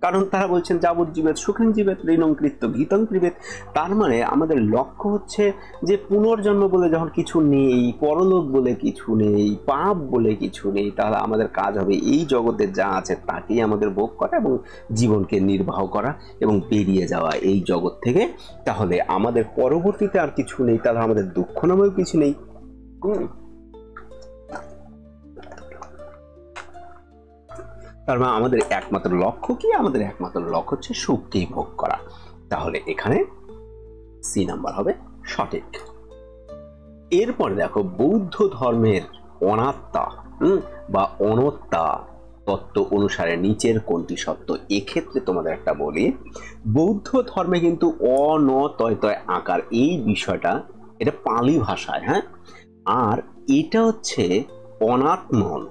A: কারণ তারা বলছেন যাবজ্জীবেত সুখেন জীবেত ঋণং কৃত্য ভীতং কৃবেত। তার মানে আমাদের লক্ষ্য হচ্ছে যে পুনর্জন্ম বলে যখন কিছু নেই, পরলোক বলে কিছু নেই, পাপ বলে কিছু নেই, তাহলে আমাদের কাজ হবে এই জগতে যা আছে তাকেই আমাদের ভোগ করা এবং জীবনকে নির্বাহ করা এবং বেরিয়ে যাওয়া এই জগৎ থেকে। তাহলে আমাদের পরবর্তীতে আর কিছু নেই, তাহলে আমাদের দুঃখ নামেও কিছু নেই। তার মানে আমাদের একমাত্র লক্ষ্য কি? আমাদের একমাত্র লক্ষ্য হচ্ছে সুখকেই ভোগ করা। তাহলে এখানে সি নাম্বার হবে সঠিক। এরপরে দেখো, বৌদ্ধ ধর্মের অনাত্মা বা অনত্তা তত্ত্ব অনুসারে নিচের কোনটি সত্য? এক্ষেত্রে তোমাদের একটা বলি, বৌদ্ধ ধর্মে কিন্তু অনতয় আকার এই বিষয়টা, এটা পালি ভাষায়, হ্যাঁ, আর এটা হচ্ছে অনাত্মন,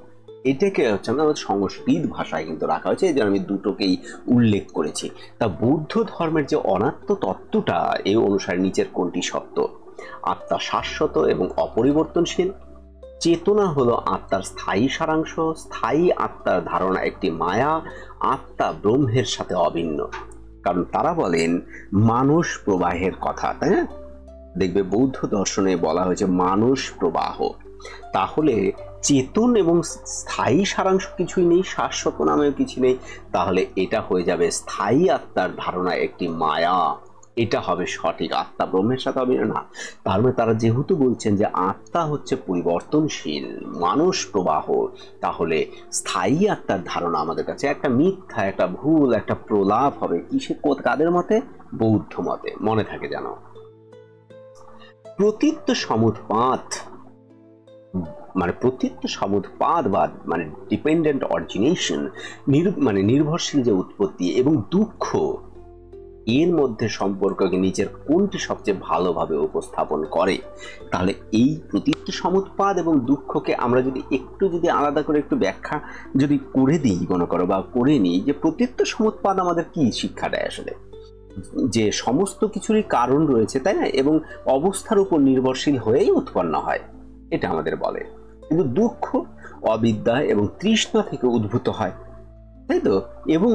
A: এটাকে হচ্ছে আমাদের সংস্কৃত ভাষায় কিন্তু রাখা হয়েছে, এই জন্য আমি দুটোকেই উল্লেখ করেছি। তা বৌদ্ধ ধর্মের যে অনাত্ম তত্ত্বটা, এই অনুসারে নিচের কোনটি সত্য? আত্মা শাশ্বত এবং অপরিবর্তনশীল, চেতনা হলো আত্মার স্থায়ী সারাংশ, স্থায়ী আত্মার ধারণা একটি মায়া, আত্মা ব্রহ্মের সাথে অভিন্ন। কারণ তারা বলেন মানস প্রবাহের কথা, তাই না? দেখবে বৌদ্ধ দর্শনে বলা হয়েছে মানস প্রবাহ। তাহলে চেতন এবং স্থায়ী সারাংশ কিছুই নেই, শাশ্বত নামেও কিছু নেই, তাহলে এটা হয়ে যাবে স্থায়ী আত্মার ধারণা একটি মায়া। এটা হবে সঠিক, আত্মা ব্রহ্মের সাথে হবে না। তার মানে তারা যেহেতু বলছেন যে আত্মা হচ্ছে পরিবর্তনশীল, মানস প্রবাহ, তাহলে স্থায়ী আত্মার ধারণা আমাদের কাছে একটা মিথ্যা, একটা ভুল, একটা প্রলাপ হবে। কিসের, কাদের মতে? বৌদ্ধ মতে। মনে থাকে জানো। প্রতীত্য সমুৎপাত বা ডিপেন্ডেন্ট অরিজিনেশন, নির্ভরশীল যে উৎপত্তি এবং দুঃখ, এর মধ্যে সম্পর্ককে নিচের কোনটি সবচেয়ে ভালোভাবে উপস্থাপন করে? তাহলে এই প্রতীত্য সমুৎপাদ এবং দুঃখকে আমরা যদি আলাদা করে একটু ব্যাখ্যা যদি করে দিই, মনে করো, বা করে নিই, যে প্রতীত্য সমুৎপাদ আমাদের কি শিক্ষা দেয়? আসলে যে সমস্ত কিছুরই কারণ রয়েছে, তাই না, এবং অবস্থার উপর নির্ভরশীল হয়েই উৎপন্ন হয়, এটা আমাদের বলে। কিন্তু দুঃখ অবিদ্যা এবং তৃষ্ণা থেকে উদ্ভূত হয়, তাই তো? এবং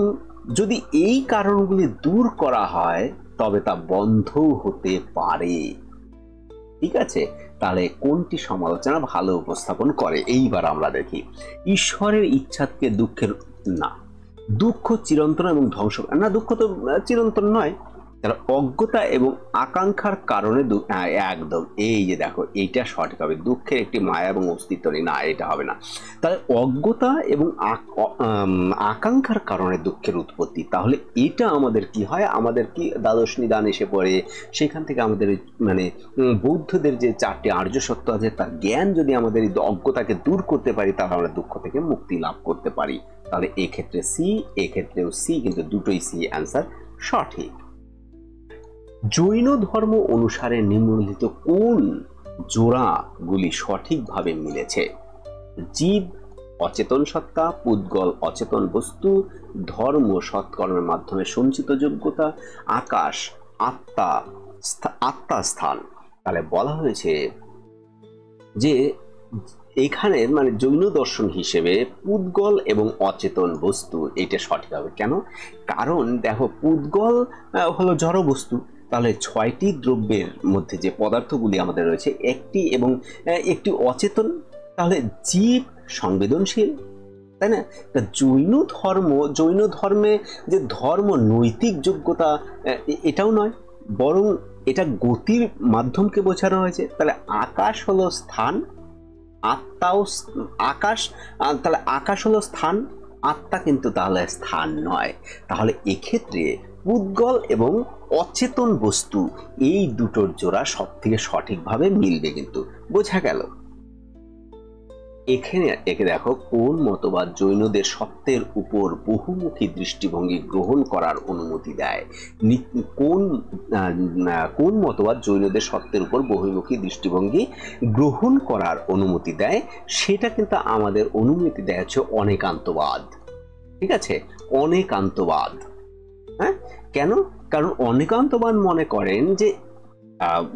A: যদি এই কারণগুলি দূর করা হয়, তবে তা বন্ধও হতে পারে। ঠিক আছে, তাহলে কোনটি সমালোচনা ভালো উপস্থাপন করে? এইবার আমরা দেখি। ঈশ্বরের ইচ্ছাকে দুঃখের না, দুঃখ চিরন্তন এবং ধ্বংস না, দুঃখ তো চিরন্তন নয়। তাহলে অজ্ঞতা এবং আকাঙ্ক্ষার কারণে একদম, এই যে দেখো, এইটা সঠিক হবে। দুঃখের একটি মায়া এবং অস্তিত্ব নেই, না, এটা হবে না। তাহলে অজ্ঞতা এবং আকাঙ্ক্ষার কারণে দুঃখের উৎপত্তি, তাহলে এটা আমাদের কি হয়? আমাদের কি দ্বাদশ নিদান এসে পড়ে, সেখান থেকে আমাদের বৌদ্ধদের যে 4টি আর্য সত্য আছে, তার জ্ঞান যদি আমাদের এই অজ্ঞতাকে দূর করতে পারি, তাহলে আমরা দুঃখ থেকে মুক্তি লাভ করতে পারি। তাহলে এক্ষেত্রে সি, এক্ষেত্রেও সি, কিন্তু দুটোই সি অ্যান্সার সঠিক। জৈন ধর্ম অনুসারে নিম্নলিখিত কোন জোড়াগুলি সঠিকভাবে মিলেছে? জীব অচেতন সত্তা, পুদ্গল অচেতন বস্তু, ধর্ম সৎকর্মের মাধ্যমে সঞ্চিত যোগ্যতা, আকাশ আত্মা স্থান। তাহলে বলা হয়েছে যে এখানে জৈন দর্শন হিসেবে পুদ্গল এবং অচেতন বস্তু, এটা সঠিক হবে। কেন? কারণ দেখো, পুদ্গল হলো জড় বস্তু, তাহলে 6টি দ্রব্যের মধ্যে যে পদার্থগুলি আমাদের রয়েছে, একটি অচেতন, তাহলে জীব সংবেদনশীল, তাই না? জৈন ধর্মে যে ধর্ম নৈতিক যোগ্যতা এটাও নয়, বরং এটা গতির মাধ্যমকে বোঝানো হয়েছে। তাহলে আকাশ হলো স্থান, আত্মাও আকাশ, তাহলে আকাশ হলো স্থান, আত্মা কিন্তু তাহলে স্থান নয়। তাহলে এক্ষেত্রে পুদ্গল এবং অচেতন বস্তু এই দুটোর জোড়া সব থেকে সঠিকভাবে মিলবে, কিন্তু বোঝা গেল। একে দেখো, কোন মতবাদ জৈনদের সত্যের উপর বহুমুখী দৃষ্টিভঙ্গি গ্রহণ করার অনুমতি দেয়? কোন মতবাদ জৈনদের সত্যের উপর বহুমুখী দৃষ্টিভঙ্গি গ্রহণ করার অনুমতি দেয়? সেটা কিন্তু আমাদের অনুমতি দেয় হচ্ছে অনেকান্তবাদ। ঠিক আছে, অনেকান্তবাদ। হ্যাঁ, কেন? কারণ অনেকান্তবাদ মনে করেন যে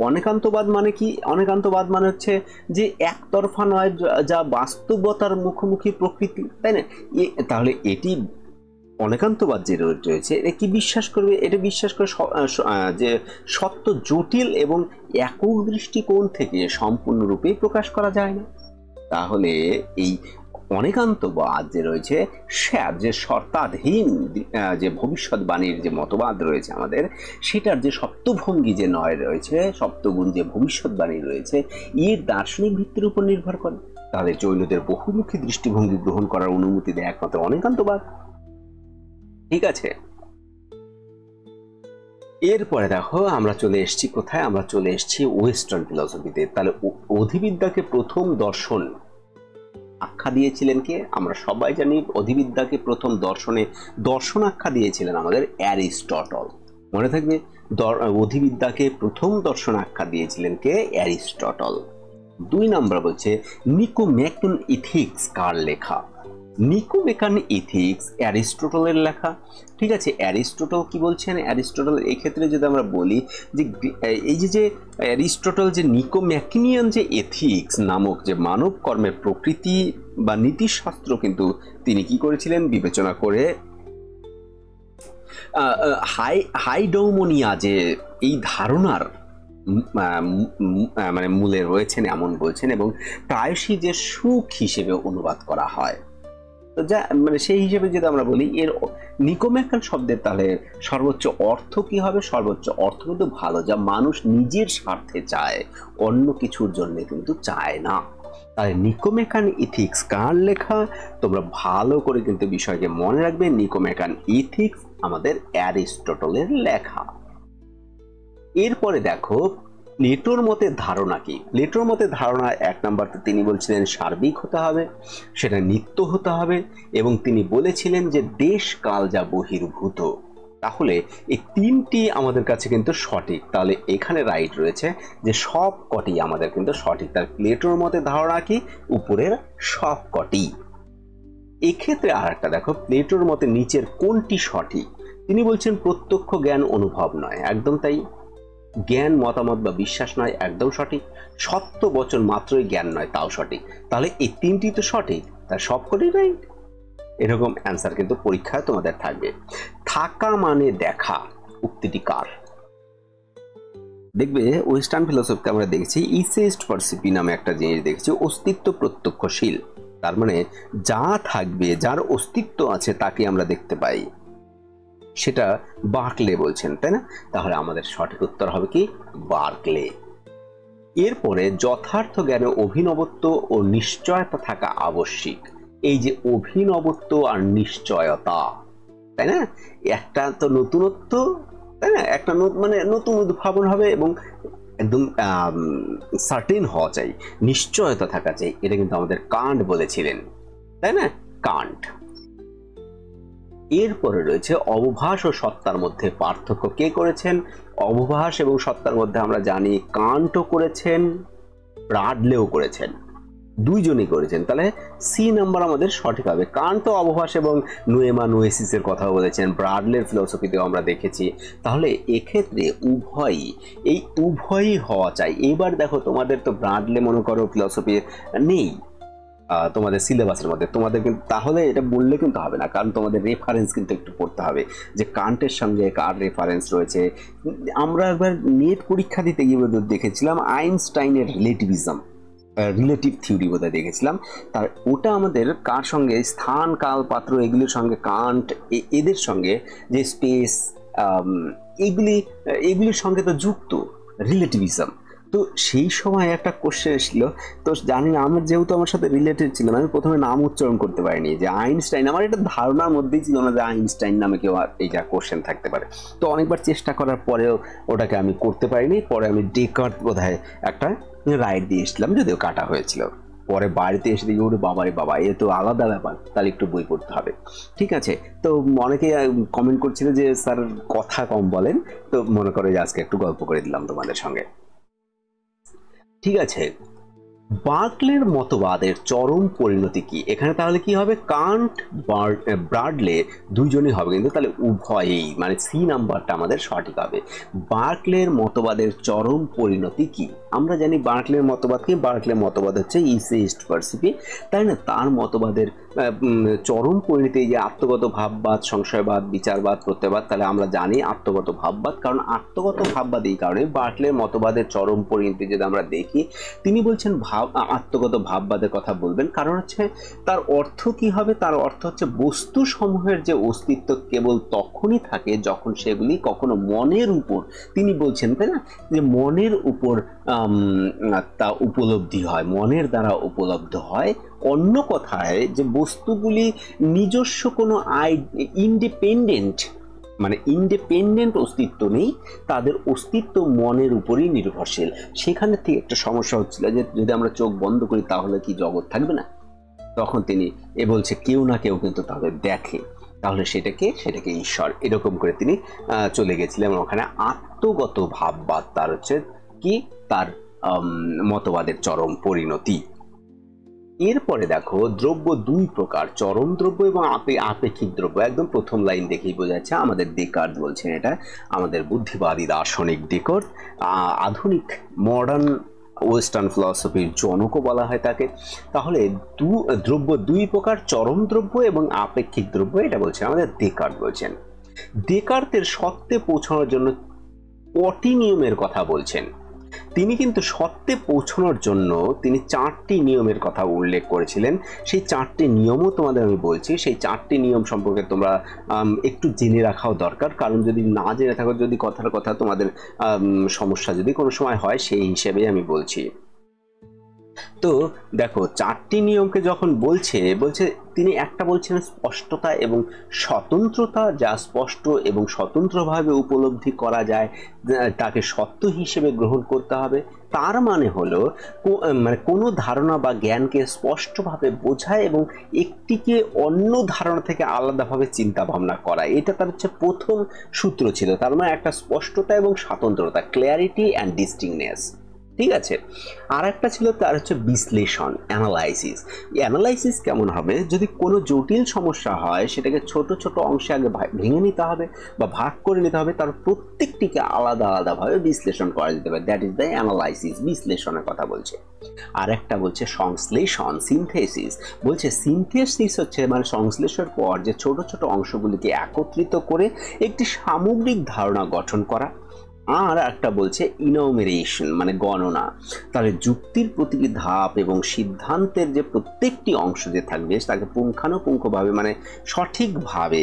A: অনেকান্তবাদ মানে কি? অনেকান্তবাদ মানে হচ্ছে যে একতরফা নয়, যা বাস্তবতার মুখোমুখি প্রকৃতি, তাই না? তাহলে এটি অনেকান্তবাদ যে রয়েছে, এটা কি বিশ্বাস করবে? এটা বিশ্বাস করে যে সত্য জটিল এবং একক দৃষ্টিকোণ থেকে সম্পূর্ণরূপে প্রকাশ করা যায় না। তাহলে এই অনেকান্তবাদ যে রয়েছে, যে শর্তাধীন যে ভবিষ্যৎবাণীর যে মতবাদ রয়েছে আমাদের, সেটার যে সপ্তভঙ্গি যে নয় রয়েছে, সপ্তগুণ যে ভবিষ্যৎবাণী রয়েছে, এর দার্শনিক ভিত্তির উপর নির্ভর করে। তাহলে জৈনদের বহুমুখী দৃষ্টিভঙ্গি গ্রহণ করার অনুমতি দেয় একমাত্র অনেকান্তবাদ। ঠিক আছে, এরপরে দেখো আমরা চলে এসেছি কোথায়? আমরা চলে এসেছি ওয়েস্টার্ন ফিলসফিতে। তাহলে অধিবিদ্যাকে প্রথম দর্শন আখ্যা দিয়েছিলেন কে? আমরা সবাই জানি অধিবিদ্যাকে প্রথম দর্শন আখ্যা দিয়েছিলেন আমাদের অ্যারিস্টটল। মনে থাকবে, অধিবিদ্যাকে প্রথম দর্শন আখ্যা দিয়েছিলেন কে? অ্যারিস্টটল। 2 নম্বর বলছে নিকোম্যাকন ইথিক্স কার লেখা? নিকোম্যাকন ইথিক্স অ্যারিস্টটলের লেখা। ঠিক আছে, অ্যারিস্টটল কি বলছেন? অ্যারিস্টটল এক্ষেত্রে যদি আমরা বলি যে এই যে অ্যারিস্টটল যে নিকোম্যাকিনিয়ান যে এথিক্স নামক যে মানব কর্মের প্রকৃতি বা নীতিশাস্ত্র কিন্তু তিনি কি করেছিলেন? বিবেচনা করে হাইডৌমোনিয়া যে এই ধারণার মানে মূলে রয়েছেন এমন বলছেন, এবং প্রায়শই যে সুখ হিসেবে অনুবাদ করা হয়। তো যা মানে সেই হিসেবে যদি আমরা বলি, এর নিকোম্যাকন শব্দের তাহলে সর্বোচ্চ অর্থ কি হবে? সর্বোচ্চ অর্থ কিন্তু ভালো, যা মানুষ নিজের স্বার্থে চায়, অন্য কিছুর জন্য কিন্তু চায় না। তাহলে নিকোম্যাকন ইথিক্স কার লেখা? তোমরা ভালো করে কিন্তু বিষয়কে মনে রাখবে, নিকোম্যাকন ইথিক্স আমাদের অ্যারিস্টটলের লেখা। এরপরে দেখো প্লেটোর মতে ধারণা কি? প্লেটোর মতে ধারণা 1 নম্বরতে তিনি বলছিলেন সার্বিক হতে হবে, সেটা নিত্য হতে হবে, এবং তিনি বলেছিলেন যে দেশ কাল যা বহির্ভূত। তাহলে এই 3টি আমাদের কাছে কিন্তু সঠিক। তাহলে এখানে রাইট রয়েছে যে সব কটি আমাদের কিন্তু সঠিক। তার প্লেটোর মতে ধারণা কি? উপরের সব কটি। এক্ষেত্রে আর একটা দেখো, প্লেটোর মতে নিচের কোনটি সঠিক? তিনি বলছেন প্রত্যক্ষ জ্ঞান অনুভব নয়, একদম তাই। জ্ঞান মতামত বা বিশ্বাস নয়, একদম সঠিক। সত্য বচন মাত্রই জ্ঞান নয়, তাও সঠিক। তাহলে এই 3টি তো সঠিক, তার সবকটি রাইট। এরকম অ্যান্সার কিন্তু পরীক্ষায় তোমাদের থাকবে। থাকা মানে দেখা উক্তিটি কার? দেখবে ওয়েস্টার্ন ফিলোসফিতে আমরা দেখেছি ইসেস্ট পারসিপি নামে একটা জিনিস দেখেছি, অস্তিত্ব প্রত্যক্ষশীল। তার মানে যা থাকবে, যার অস্তিত্ব আছে, তাকে আমরা দেখতে পাই, সেটা বার্কলে বলছেন, তাই না? তাহলে আমাদের সঠিক উত্তর হবে কি? বার্কলে। এরপরে যথার্থ জ্ঞানে অভিনবত্ব ও নিশ্চয়তা থাকা আবশ্যিক। এই যে অভিনবত্ব আর নিশ্চয়তা, তাই না? একটা তো নতুনত্ব, তাই না? একটা মানে নতুন উদ্ভাবন হবে এবং একদম সার্টেন হওয়া চাই, নিশ্চয়তা থাকা চাই। এটা কিন্তু আমাদের কান্ট বলেছিলেন, তাই না? কান্ট। এরপরে রয়েছে অবভাস ও সত্তার মধ্যে পার্থক্য কে করেছেন? অবভাস এবং সত্তার মধ্যে আমরা জানি কান্টও করেছেন, ব্রাডলেও করেছেন, দুইজনই করেছেন। তাহলে সি নাম্বার আমাদের সঠিক হবে। কান্ট অবভাস এবং নোয়েমা নোয়েসিসের কথা বলেছেন, ব্রাডলের ফিলোসফিতেও আমরা দেখেছি। তাহলে এক্ষেত্রে উভয়ই হওয়া চাই। এবার দেখো তোমাদের তো ব্রাডলে মনে করো ফিলোসফি নেই তোমাদের সিলেবাসের মধ্যে, তোমাদের কিন্তু তাহলে এটা বললে কিন্তু হবে না, কারণ তোমাদের রেফারেন্স কিন্তু একটু পড়তে হবে যে কান্টের সঙ্গে কার রেফারেন্স রয়েছে। আমরা একবার নেট পরীক্ষা দিতে গিয়ে দেখেছিলাম আইনস্টাইনের রিলেটিভিজম, রিলেটিভ থিওরি বোধহয় দেখেছিলাম। তার ওটা আমাদের কার সঙ্গে, স্থান কাল পাত্র এগুলির সঙ্গে, কান্ট এদের সঙ্গে যে স্পেস এগুলির সঙ্গে তো যুক্ত রিলেটিভিজম। তো সেই সময় একটা কোশ্চেন এসেছিল, তো জানি না, আমার যেহেতু আমার সাথে রিলেটেড ছিল না, আমি প্রথমে নাম উচ্চারণ করতে পারিনি, যে আইনস্টাইন, আমার এটা ধারণার মধ্যেই ছিল না যে আইনস্টাইন নামে কেউ এইটা কোশ্চেন থাকতে পারে। তো অনেকবার চেষ্টা করার পরেও ওটাকে আমি করতে পারিনি। পরে আমি ডেকার্ট বোধহয় একটা রাইট দিয়ে এসেছিলাম, যদিও কাটা হয়েছিল। পরে বাড়িতে এসে দেখি ওরে বাবারে বাবা, এ তো আলাদা ব্যাপার, তাহলে একটু বই পড়তে হবে। ঠিক আছে, তো অনেকে কমেন্ট করছিল যে স্যার কথা কম বলেন, তো মনে করে যে আজকে একটু গল্প করে দিলাম তোমাদের সঙ্গে। ঠিক আছে, বার্কলের মতবাদের চরম পরিণতি কি? এখানে তাহলে কি হবে, কান্ট ব্রাডলে দুইজনই হবে, কিন্তু তাহলে উভয়েই, মানে সি নাম্বারটা আমাদের সঠিক হবে। বার্কলের মতবাদের চরম পরিণতি কি? আমরা জানি বার্কলের মতবাদ কি, বার্কলের মতবাদ হচ্ছে ইসিস্ট পার্সিপি, তাই না? তার মতবাদের চরম পরিণতি যে আত্মগত ভাববাদ, সংশয়বাদ, বিচারবাদ, প্রত্যয়বাদ। তাহলে আমরা জানি আত্মগত ভাববাদ, কারণ আত্মগত ভাববাদ এই কারণে, বার্কলের মতবাদের চরম পরিণতি যদি আমরা দেখি, তিনি বলছেন আত্মগত ভাববাদের কথা বলবেন, কারণ হচ্ছে তার অর্থ কি হবে, তার অর্থ হচ্ছে বস্তু সমূহের যে অস্তিত্ব কেবল তখনই থাকে যখন সেগুলি কখনো মনের উপর, তিনি বলছেন তাই না, যে মনের উপর তা উপলব্ধি হয়, মনের দ্বারা উপলব্ধ হয়। অন্য কথায় যে বস্তুগুলি নিজস্ব কোনো ইন্ডিপেন্ডেন্ট, মানে ইন্ডিপেন্ডেন্ট অস্তিত্ব নেই, তাদের অস্তিত্ব মনের উপরই নির্ভরশীল। সেখানে থেকে একটা সমস্যা হচ্ছিল যে যদি আমরা চোখ বন্ধ করি তাহলে কি জগৎ থাকবে না? তখন তিনি বলছে কেউ না কেউ কিন্তু তাদের দেখে, তাহলে সেটাকে ঈশ্বর, এরকম করে তিনি চলে গেছিলেন। ওখানে আত্মগত ভাববাদ তার হচ্ছে কি, তার মতবাদের চরম পরিণতি। এরপরে দেখো, দ্রব্য দুই প্রকার, চরম দ্রব্য এবং আপেক্ষিক দ্রব্য। একদম প্রথম লাইন দেখেই বোঝা যাচ্ছে আমাদের ডেকার্ট বলছেন, এটা আমাদের বুদ্ধিবাদী দার্শনিক ডেকার্ট, আধুনিক মডার্ন ওয়েস্টার্ন ফিলসফির জনকও বলা হয় তাকে। তাহলে দ্রব্য দুই প্রকার, চরম দ্রব্য এবং আপেক্ষিক দ্রব্য, এটা বলছে আমাদের ডেকার্ট বলছেন। ডেকার্তের সত্যে পৌঁছানোর জন্য কটি নিয়মের কথা বলছেন? তিনি কিন্তু সত্যে পৌঁছানোর জন্য তিনি 4টি নিয়মের কথা উল্লেখ করেছিলেন। সেই 4টি নিয়মও তোমাদের আমি বলছি। সেই 4টি নিয়ম সম্পর্কে তোমরা একটু জেনে রাখাও দরকার, কারণ যদি না জেনে থাকো, যদি কথার কথা তোমাদের সমস্যা যদি কোনো সময় হয়, সেই হিসেবে আমি বলছি। তো দেখো, 4টি নিয়মকে যখন বলছে তিনি একটা বলছেন স্পষ্টতা এবং স্বতন্ত্রতা, যা স্পষ্ট এবং স্বতন্ত্রভাবে উপলব্ধি করা যায় তাকে সত্য হিসেবে গ্রহণ করতে হবে। তার মানে হলো মানে কোনো ধারণা বা জ্ঞানকে স্পষ্টভাবে বোঝায় এবং একটিকে অন্য ধারণা থেকে আলাদাভাবে চিন্তা ভাবনা করা, এটা তার হচ্ছে প্রথম সূত্র ছিল। তার মানে একটা স্পষ্টতা এবং স্বতন্ত্রতা, ক্ল্যারিটি অ্যান্ড ডিস্টিংনেস। ঠিক আছে, আর একটা ছিল তার হচ্ছে বিশ্লেষণ, অ্যানালাইসিস। অ্যানালাইসিস কেমন হবে, যদি কোনো জটিল সমস্যা হয় সেটাকে ছোট ছোট অংশে আগে ভেঙে নিতে হবে বা ভাগ করে নিতে হবে, তার প্রত্যেকটিকে আলাদা আলাদাভাবে বিশ্লেষণ করা যেতে পারে, দ্যাট ইজ দ্য অ্যানালাইসিস, বিশ্লেষণের কথা বলছে। আর একটা বলছে সংশ্লেষণ, সিনথেসিস। বলছে সিনথেসিস হচ্ছে মানে সংশ্লেষণের পর যে ছোট ছোট অংশগুলিকে একত্রিত করে একটি সামগ্রিক ধারণা গঠন করা। আর একটা বলছে ইনোমিনেশন, মানে গণনা। তাহলে যুক্তির প্রতিটি ধাপ এবং সিদ্ধান্তের যে প্রত্যেকটি অংশ যে থাকবে তাকে পুঙ্খানুপুঙ্খভাবে মানে সঠিকভাবে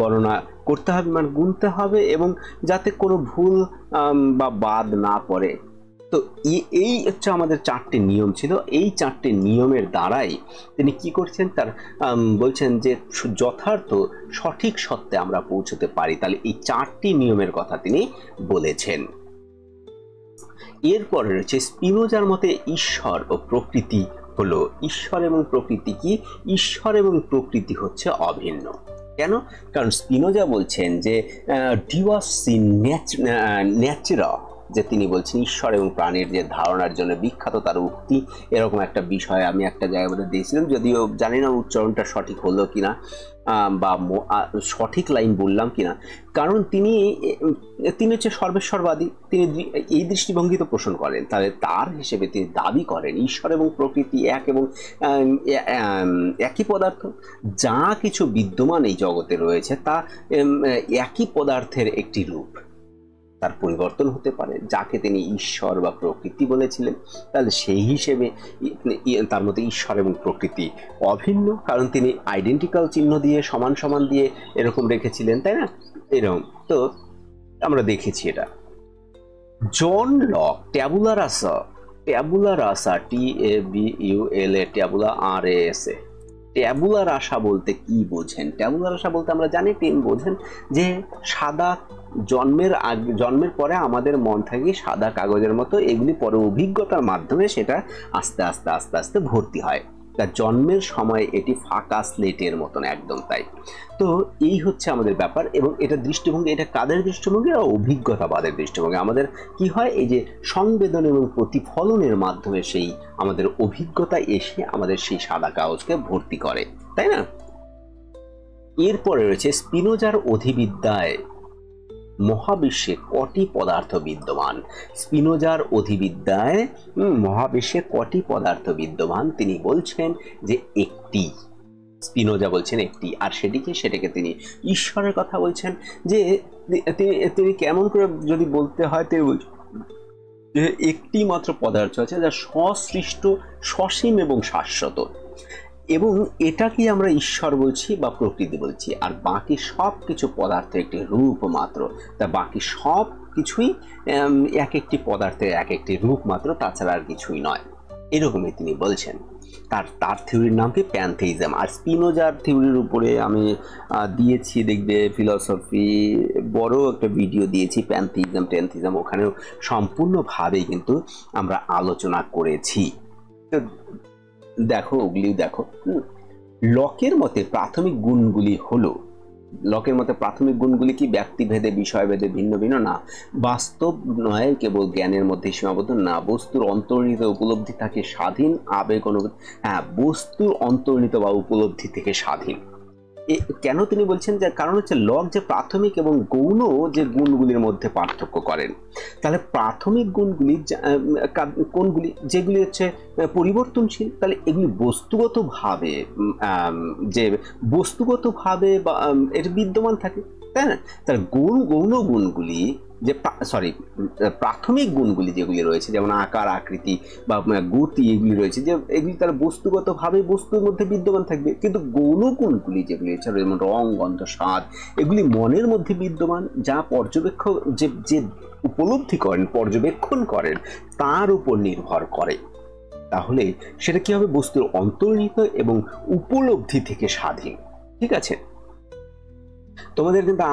A: গণনা করতে হবে, মানে গুনতে হবে, এবং যাতে কোনো ভুল বা বাদ না পড়ে। তো এই হচ্ছে আমাদের 4টি নিয়ম ছিল। এই 4টি নিয়মের দ্বারাই তিনি কি করছেন, তার বলছেন যে যথার্থ সঠিক সত্যে আমরা পৌঁছতে পারি। তাহলে এই 4টি নিয়মের কথা তিনি বলেছেন। এরপরে রয়েছে স্পিনোজার মতে ঈশ্বর ও প্রকৃতি হলো, ঈশ্বর এবং প্রকৃতি কি? ঈশ্বর এবং প্রকৃতি হচ্ছে অভিন্ন। কেন? কারণ স্পিনোজা বলছেন যে ডিওস ইন ন্যাচেরা, যে তিনি বলছেন ঈশ্বর এবং প্রাণীর যে ধারণার জন্য বিখ্যাত তার উক্তি, এরকম একটা বিষয় আমি একটা জায়গায় মধ্যে দিয়েছিলাম, যদিও জানি না উচ্চারণটা সঠিক হলো কিনা বা সঠিক লাইন বললাম কিনা। কারণ তিনি হচ্ছে সর্বেশ্বরবাদী, তিনি এই দৃষ্টিভঙ্গিতে পোষণ করেন। তাহলে তার হিসেবে তিনি দাবি করেন ঈশ্বর এবং প্রকৃতি এক এবং একই পদার্থ। যা কিছু বিদ্যমান এই জগতে রয়েছে তা একই পদার্থের একটি রূপ। তার পরিবর্তন হতে পারে, যাকে তিনি ঈশ্বর বা প্রকৃতি বলেছিলেন, তাহলে সেই হিসেবে তার মধ্যে ঈশ্বর এবং প্রকৃতি অভিন্ন, কারণ তিনি আইডেন্টিক্যাল চিহ্ন দিয়ে সমান সমান দিয়ে এরকম রেখেছিলেন, তাই না? এরকম তো আমরা দেখেছি এটা। জন লক ট্যাবুলা রাসা, ট্যাবুলা রাসা TABULA, ট্যাবুলা RASA, ট্যাবুলা রাসা বলতে কি বোঝেন? ট্যাবুলা রাসা বলতে আমরা জানি বোঝেন যে সাদা, জন্মের পরে আমাদের মন থাকে সাদা কাগজের মতো, এগুলি পরে অভিজ্ঞতার মাধ্যমে সেটা আস্তে আস্তে আস্তে আস্তে ভর্তি হয়। তা জন্মের সময় এটি ফাঁকা স্লেটের মতন, একদম তাই। তো এই হচ্ছে আমাদের ব্যাপার, এবং এটা দৃষ্টিভঙ্গি, এটা কাদের দৃষ্টিভঙ্গি? অভিজ্ঞতাবাদের দৃষ্টিভঙ্গি। আমাদের কি হয়, এই যে সংবেদন এবং প্রতিফলনের মাধ্যমে সেই আমাদের অভিজ্ঞতা এসে আমাদের সেই সাদা কাগজকে ভর্তি করে, তাই না? এরপরে রয়েছে স্পিনোজার অধিবিদ্যায় মহাবিশ্বে কটি পদার্থ বিদ্যমান। স্পিনোজার অধিবিদ্যায় মহাবিশ্বে কটি পদার্থ বিদ্যমান তিনি বলছেন যে একটি। স্পিনোজা বলছেন একটি, আর সেটাকে তিনি ঈশ্বরের কথা বলছেন। যে তিনি কেমন করে যদি বলতে হয়, তিনি বলছেন যে একটি মাত্র পদার্থ আছে যা সসৃষ্ট, সসীম এবং শাশ্বত, এবং এটাকে আমরা ঈশ্বর বলছি বা প্রকৃতি বলছি, আর বাকি সব কিছু পদার্থের একটি রূপ মাত্র। তা বাকি সব কিছুই এক একটি পদার্থের এক একটি রূপ মাত্র, তাছাড়া আর কিছুই নয়, এরকমই তিনি বলছেন। তার থিওরির নাম কি? প্যানথেইজম। আর স্পিনোজার থিওরির উপরে আমি দিয়েছি, দেখবে ফিলসফি বড় একটা ভিডিও দিয়েছি, প্যানথেইজম, ওখানেও সম্পূর্ণভাবেই কিন্তু আমরা আলোচনা করেছি। তো দেখো, ওগুলিও দেখো। লকের মতে প্রাথমিক গুণগুলি হলো, লকের মতে প্রাথমিক গুণগুলি কি? ব্যক্তিভেদে, বিষয়ভেদে ভিন্ন ভিন্ন না, বাস্তব নয়, কেবল জ্ঞানের মধ্যে সীমাবদ্ধ না, বস্তুর অন্তর্নিহিত উপলব্ধি থাকে স্বাধীন, আবেগ অনুভূতি, হ্যাঁ, বস্তুর অন্তর্নিহিত বা উপলব্ধি থেকে স্বাধীন। কেন তিনি বলছেন? যে কারণ হচ্ছে লক যে প্রাথমিক এবং গৌণ যে গুণগুলির মধ্যে পার্থক্য করেন। তাহলে প্রাথমিক গুণগুলি কোনগুলি? যেগুলি হচ্ছে পরিবর্তনশীল, তাহলে এগুলি বস্তুগতভাবে বা এর বিদ্যমান থাকে, তাই না? তাহলে গৌণ গুণগুলি যে প্রাথমিক গুণগুলি যেগুলি রয়েছে, যেমন আকার, আকৃতি বা গতি, এগুলি রয়েছে, যে এগুলি তারা বস্তুগতভাবে বস্তুর মধ্যে বিদ্যমান থাকবে। কিন্তু গৌণ গুণগুলি যেগুলি এছাড়া, যেমন রং, গন্ধ, স্বাদ, এগুলি মনের মধ্যে বিদ্যমান, যা যে উপলব্ধি করেন, পর্যবেক্ষণ করেন, তার উপর নির্ভর করে। তাহলে সেটা কি হবে? বস্তুর অন্তর্নিহিত এবং উপলব্ধি থেকে স্বাধীন। ঠিক আছে? তোমাদের কিন্তু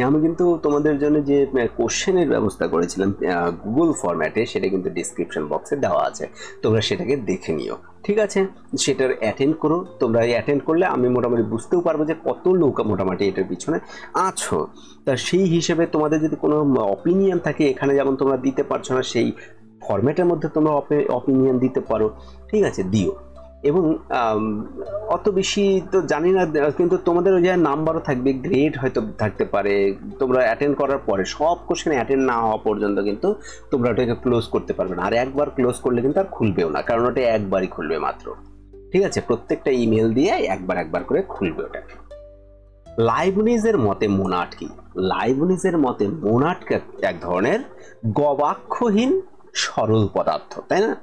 A: আমি কিন্তু তোমাদের জন্য যে কোশ্চেনের ব্যবস্থা করেছিলাম গুগল ফরম্যাটে, সেটা কিন্তু ডিসক্রিপশন বক্সে দেওয়া আছে, তোমরা সেটাকে দেখে নিও। ঠিক আছে? সেটার অ্যাটেন্ড করো। তোমরা অ্যাটেন্ড করলে আমি মোটামুটি বুঝতেও পারবো যে কত লোক মোটামুটি এটার পিছনে আছো। তা সেই হিসেবে তোমাদের যদি কোনো অপিনিয়ন থাকে, এখানে যেমন তোমরা দিতে পারছো না, সেই ফরম্যাটের মধ্যে তোমরা অপিনিয়ন দিতে পারো। ঠিক আছে? দিও। এবং অত বেশি তো জানি না, কিন্তু তোমাদের ওই যে নাম্বারও থাকবে, গ্রেড হয়তো থাকতে পারে। তোমরা অ্যাটেন্ড করার পরে সব কোশ্চেন অ্যাটেন্ড না হওয়া পর্যন্ত কিন্তু তোমরা ওটাকে ক্লোজ করতে পারবে না। আর একবার ক্লোজ করলে কিন্তু আর খুলবেও না, কারণ ওটা একবারই খুলবে মাত্র। ঠিক আছে? প্রত্যেকটা ইমেল দিয়ে একবার করে খুলবে ওটা। লাইবনিজের মতে মোনাড কি? লাইবনিজের মতে মোনাড এক ধরনের গবাক্ষহীন সরল পদার্থ, তাই না?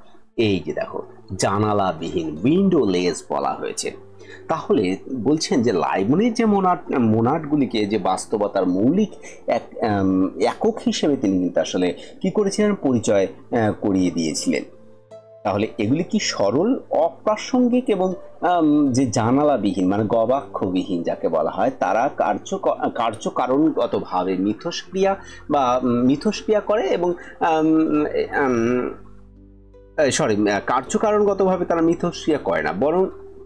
A: এই যে দেখো, জানালাবিহীন, উইন্ডোলেস বলা হয়েছে। তাহলে বলছেন যে লাইবনিজ যে মোনাডগুলিকে যে বাস্তবতার মৌলিক একক হিসেবে তিনি কিন্তু আসলে কি করেছিলেন? পরিচয় করিয়ে দিয়েছিলেন। তাহলে এগুলি কি সরল, অপ্রাসঙ্গিক এবং যে জানালাবিহীন মানে গবাক্ষবিহীন যাকে বলা হয়, তারা কার্যকারণগতভাবে মিথস্ক্রিয়া করে এবং কার্যকারণগতভাবে তারা মিথস্ক্রিয়া করে না, বরং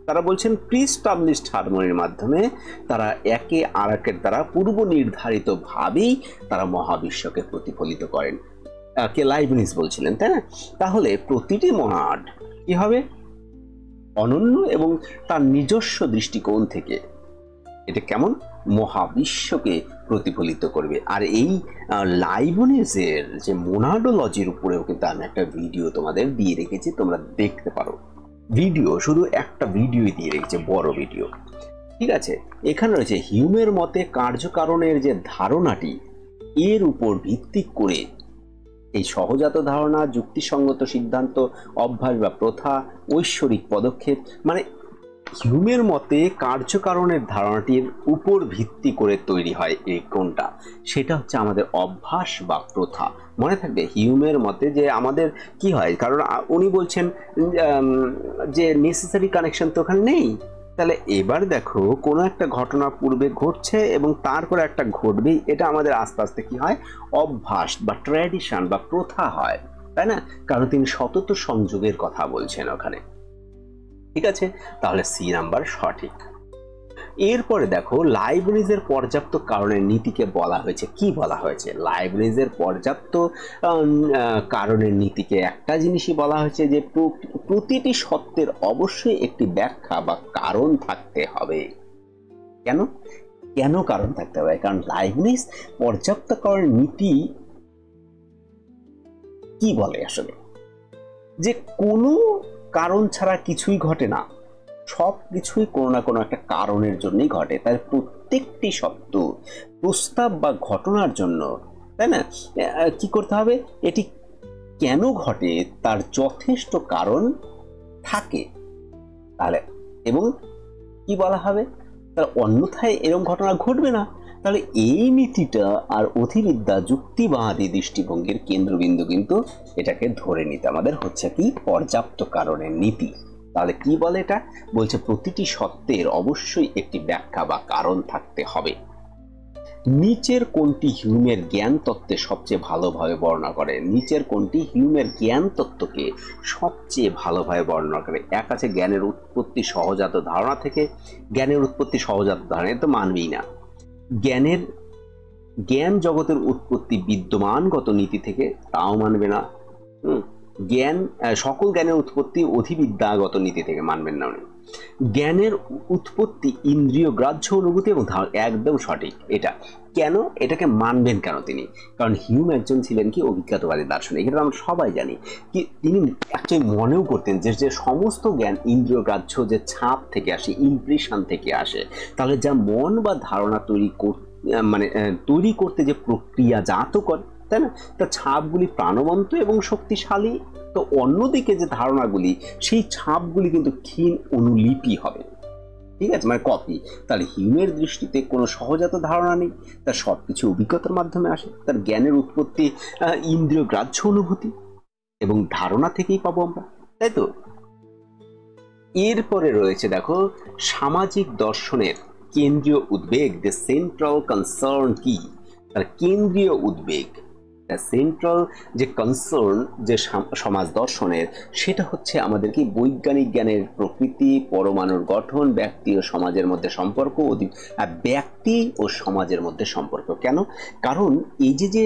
A: তারা বলছেন প্রি-স্টাবলিশড হারমোনির মাধ্যমে তারা একে আরেকের দ্বারা পূর্ব নির্ধারিতভাবেই তারা মহাবিশ্বকে প্রতিফলিত করেন। কে? লাইবনিজ বলছিলেন, তাই না? তাহলে প্রতিটি মোনাড কি হবে? অনন্য এবং তার নিজস্ব দৃষ্টিকোণ থেকে এটা কেমন? মহাবিশ্বকে প্রতিফলিত করবে। আর এই লাইবনিজের যে মোনাডোলজির উপরেও কিন্তু আমি একটা ভিডিও তোমাদের দিয়ে রেখেছি, তোমরা দেখতে পারো। ভিডিও, শুধু একটা ভিডিওই দিয়ে রেখেছে, বড় ভিডিও। ঠিক আছে? এখানে রয়েছে হিউমের মতে কার্যকারণের যে ধারণাটি, এর উপর ভিত্তি করে এই সহজাত ধারণা, যুক্তিসঙ্গত সিদ্ধান্ত, অভ্যাস বা প্রথা, ঐশ্বরিক পদক্ষেপ, মানে হিউমের মতে কার্যকারণের ধারণাটির উপর ভিত্তি করে তৈরি হয় এই কোনটা, সেটা হচ্ছে আমাদের অভ্যাস বা প্রথা। মনে থাকবে হিউমের মতে যে আমাদের কি হয়, কারণ উনি বলছেন যে নেসেসারি কানেকশন তো ওখানে নেই। তাহলে এবার দেখো কোনো একটা ঘটনা পূর্বে ঘটছে এবং তারপরে একটা ঘটবে, এটা আমাদের আস্তে আস্তে কি হয়, অভ্যাস বা ট্র্যাডিশন বা প্রথা হয়, তাই না? কারণ তিনি সতত সংযোগের কথা বলছেন ওখানে। ঠিক আছে, তাহলে সি নাম্বার সঠিক। এরপরে দেখো লাইবনিজের পর্যাপ্ত কারণের নীতিকে বলা হয়েছে, কি বলা হয়েছে? লাইবনিজের পর্যাপ্ত কারণের নীতিকে একটা জিনিসই বলা হয়েছে যে প্রতিটি সত্যের অবশ্যই একটি ব্যাখ্যা বা কারণ থাকতে হবে। কেন কেন কারণ থাকতে হবে? কারণ লাইবনিজ পর্যাপ্ত কারণের নীতি কি বলে আসলে, যে কোনো কারণ ছাড়া কিছুই ঘটে না, সব কিছুই কোনো না কোনো একটা কারণের জন্যই ঘটে। তাই প্রত্যেকটি সত্য, প্রস্তাব বা ঘটনার জন্য, তাই না, কি করতে হবে, এটি কেন ঘটে তার যথেষ্ট কারণ থাকে। তাহলে এবং কি বলা হবে, তাহলে অন্যথায় এরকম ঘটনা ঘটবে না। তাহলে এই নীতিটা আর অধিবিদ্যা যুক্তিবাদী দৃষ্টিভঙ্গির কেন্দ্রবিন্দু কিন্তু এটাকে ধরে নিতে আমাদের হচ্ছে কি, পর্যাপ্ত কারণের নীতি। তাহলে কি বলে এটা, বলছে প্রতিটি সত্যের অবশ্যই একটি ব্যাখ্যা বা কারণ থাকতে হবে। নিচের কোনটি হিউমের জ্ঞান তত্ত্বে সবচেয়ে ভালোভাবে বর্ণনা করে? নিচের কোনটি হিউমের জ্ঞান তত্ত্বকে সবচেয়ে ভালোভাবে বর্ণনা করে? এক আছে জ্ঞানের উৎপত্তি সহজাত ধারণা থেকে। জ্ঞানের উৎপত্তি সহজাত ধারণা তো মানবেই না। জ্ঞান জগতের উৎপত্তি বিদ্যমানগত নীতি থেকে, তাও মানবে না। জ্ঞান সকল জ্ঞানের উৎপত্তি অধিবিদ্যাগত নীতি থেকে, মানবেন না উনি। জ্ঞানের উৎপত্তি ইন্দ্রিয় গ্রাহ্য অনুভূতি এবং একদম সঠিক এটা। কেন এটাকে মানবেন কেন তিনি? কারণ হিউম একজন ছিলেন কি, অভিজ্ঞতাবাদী দার্শনিক, এটা আমরা সবাই জানি। কি তিনি অ্যাকচুয়ালি মনেও করতেন যে যে সমস্ত জ্ঞান ইন্দ্রিয় গ্রাহ্য, যে ছাপ থেকে আসে, ইমপ্রেশন থেকে আসে। তাহলে যা মন বা ধারণা তৈরি করতে যে প্রক্রিয়াজাত করে, তাই না, তার ছাপগুলি প্রাণবন্ত এবং শক্তিশালী। তো অন্যদিকে যে ধারণাগুলি, সেই ছাপগুলি কিন্তু ক্ষীণ অনুলিপি হবে, ঠিক আছে, মানে কপি। তাহলে হিউমের দৃষ্টিতে কোনো সহজাত ধারণা নেই, তার সবকিছু অভিজ্ঞতার মাধ্যমে আসে। তার জ্ঞানের উৎপত্তি ইন্দ্রিয় গ্রাহ্য অনুভূতি এবং ধারণা থেকেই পাবো আমরা, তাই তো। এরপরে রয়েছে দেখো সামাজিক দর্শনের কেন্দ্রীয় উদ্বেগ, দ্য সেন্ট্রাল কনসার্ন কি? তার কেন্দ্রীয় উদ্বেগ, সেন্ট্রাল যে কনসার্ন যে সমাজ দর্শনের, সেটা হচ্ছে আমাদের কি, বৈজ্ঞানিক জ্ঞানের প্রকৃতি, পরমাণুর গঠন, ব্যক্তি ও সমাজের মধ্যে সম্পর্ক, ব্যক্তি ও সমাজের মধ্যে সম্পর্ক। কেন? কারণ এই যে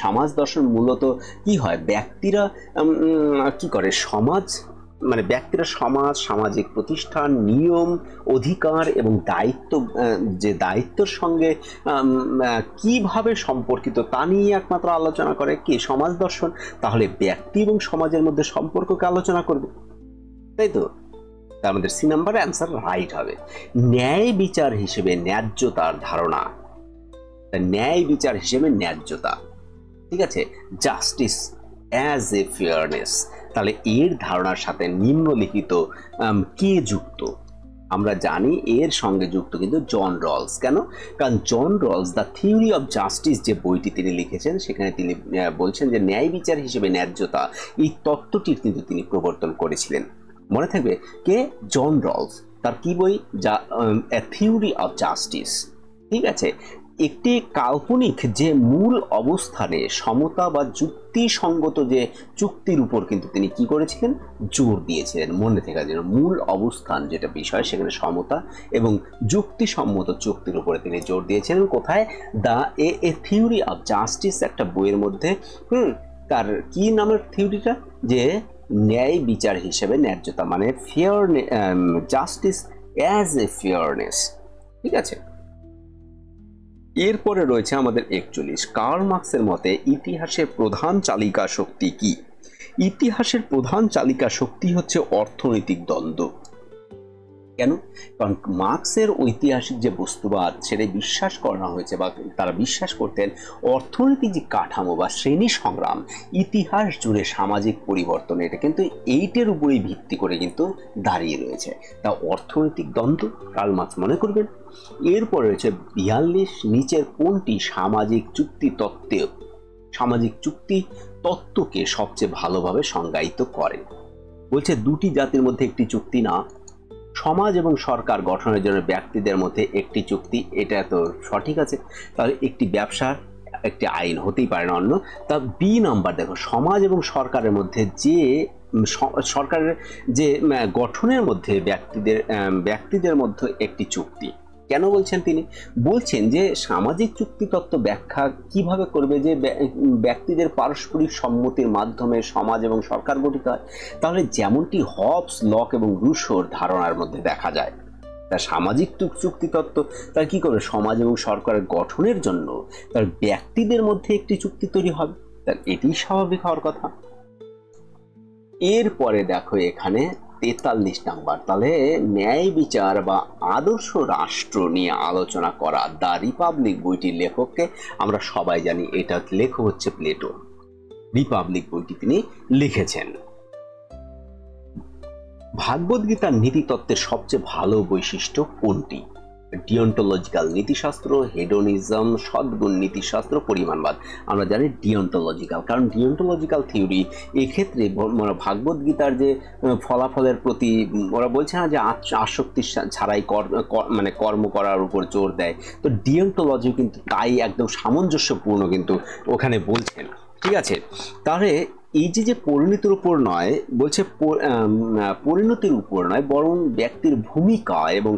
A: সমাজ দর্শন মূলত কি হয়, ব্যক্তিরা কি করে, সমাজ মানে ব্যক্তিরা সমাজ, সামাজিক প্রতিষ্ঠান, নিয়ম, অধিকার এবং দায়িত্ব, যে দায়িত্বের সঙ্গে কিভাবে সম্পর্কিত তা নিয়ে একমাত্র আলোচনা করে কি, সমাজ দর্শন। তাহলে ব্যক্তি এবং সমাজের মধ্যে সম্পর্ককে আলোচনা করবে, তাই তো। আমাদের সি নাম্বার অ্যান্সার রাইট হবে। ন্যায় বিচার হিসেবে ন্যায্যতার ধারণা, ন্যায় বিচার হিসেবে ন্যায্যতা, ঠিক আছে, জাস্টিস অ্যাজ এ ফেয়ারনেস। তাহলে এর ধারণার সাথে নিম্নলিখিত কে যুক্ত? আমরা জানি এর সঙ্গে যুক্ত কিন্তু জন রলস। কেন? কারণ John Rawls the theory of justice যে বইটি তিনি লিখেছেন, সেখানে তিনি বলছেন যে ন্যায় বিচার হিসেবে ন্যায্যতা, এই তত্ত্বটির কিন্তু তিনি প্রবর্তন করেছিলেন। মনে থাকবে কে? জন রলস। তার কি বই? যা থিওরি অফ জাস্টিস, ঠিক আছে। একটি কাল্পনিক যে মূল অবস্থানে সমতা বা যুক্তিসঙ্গত যে চুক্তির উপর কিন্তু তিনি কি করেছিলেন, জোর দিয়েছিলেন। মনে থেকে যেন মূল অবস্থান যেটা বিষয়, সেখানে সমতা এবং যুক্তিসম্মত চুক্তির উপরে তিনি জোর দিয়েছিলেন। কোথায়? The A theory of justice একটা বইয়ের মধ্যে। তার কি নামের থিওরিটা? যে ন্যায় বিচার হিসেবে ন্যায্যতা, মানে fair, justice as a fairness, ঠিক আছে। এরপরে রয়েছে আমাদের 41, কার্ল মার্কসের মতে ইতিহাসের প্রধান চালিকা শক্তি কি? ইতিহাসের প্রধান চালিকা শক্তি হচ্ছে অর্থনৈতিক দ্বন্দ্ব। কেন? কারণ মার্ক্সের ঐতিহাসিক যে বস্তুবাদ সেটা বিশ্বাস করা হয়েছে, বা তারা বিশ্বাস করতেন অর্থনৈতিক যে কাঠামো বা শ্রেণী সংগ্রাম ইতিহাস জুড়ে সামাজিক পরিবর্তন, এটা কিন্তু এইটের উপরেই ভিত্তি করে কিন্তু দাঁড়িয়ে রয়েছে। তা অর্থনৈতিক দ্বন্দ্ব কার্ল মার্ক্স মনে করবেন। এরপরে রয়েছে 42, নিচের কোনটি সামাজিক চুক্তি তত্ত্বকে সবচেয়ে ভালোভাবে সংজ্ঞায়িত করে? বলছে দুটি জাতির মধ্যে একটি চুক্তি না, সমাজ এবং সরকার গঠনের জন্য ব্যক্তিদের মধ্যে একটি চুক্তি, এটা তো সঠিক আছে। তাহলে একটি ব্যবসার একটি আইন হতেই পারে না অন্য। তা বি নাম্বার দেখো, সমাজ এবং সরকারের মধ্যে যে সরকারের যে গঠনের মধ্যে ব্যক্তিদের মধ্যে একটি চুক্তি। কেন বলছেন তিনি? বলছেন যে সামাজিক চুক্তি তত্ত্ব ব্যাখ্যা কিভাবে করবে যে ব্যক্তিদের পারস্পরিক সম্মতির মাধ্যমে সমাজ এবং সরকার গঠিত হয়। তাহলে যেমনটি হবস, লক এবং রুশোর ধারণার মধ্যে দেখা যায়, তা সামাজিক চুক্তি তত্ত্ব তার কি করবে? সমাজ এবং সরকারের গঠনের জন্য তার ব্যক্তিদের মধ্যে একটি চুক্তি তৈরি হবে, তার এটি স্বাভাবিক হওয়ার কথা। এরপরে দেখো এখানে 43 নাম্বার, তাহলে ন্যায় বিচার বা আদর্শ রাষ্ট্র নিয়ে আলোচনা করা দ্য রিপাবলিক বইটির লেখককে আমরা সবাই জানি, এটা লেখক হচ্ছে প্লেটো। রিপাবলিক বইটি তিনি লিখেছেন। ভাগবত-গীতার নীতিতত্ত্বের সবচেয়ে ভালো বৈশিষ্ট্য কোনটি? ডিওন্টোলজিক্যাল নীতিশাস্ত্র, হেডোনিজম, সদ্গুণ নীতিশাস্ত্র, পরিমাণবাদ। আমরা জানি ডিওন্টোলজিক্যাল, কারণ ডিওন্টোলজিক্যাল থিওরি এক্ষেত্রে ভাগবত গীতার যে ফলাফলের প্রতি ওরা বলছে না যে আসক্তি ছাড়াই মানে কর্ম করার উপর জোর দেয়, তো ডিওন্টোলজি কিন্তু তাই একদম সামঞ্জস্যপূর্ণ কিন্তু ওখানে বলছেন। ঠিক আছে, তাহলে এই যে পরিণতির উপর নয়, বলছে পরিণতির উপর নয়, বরং ব্যক্তির ভূমিকা এবং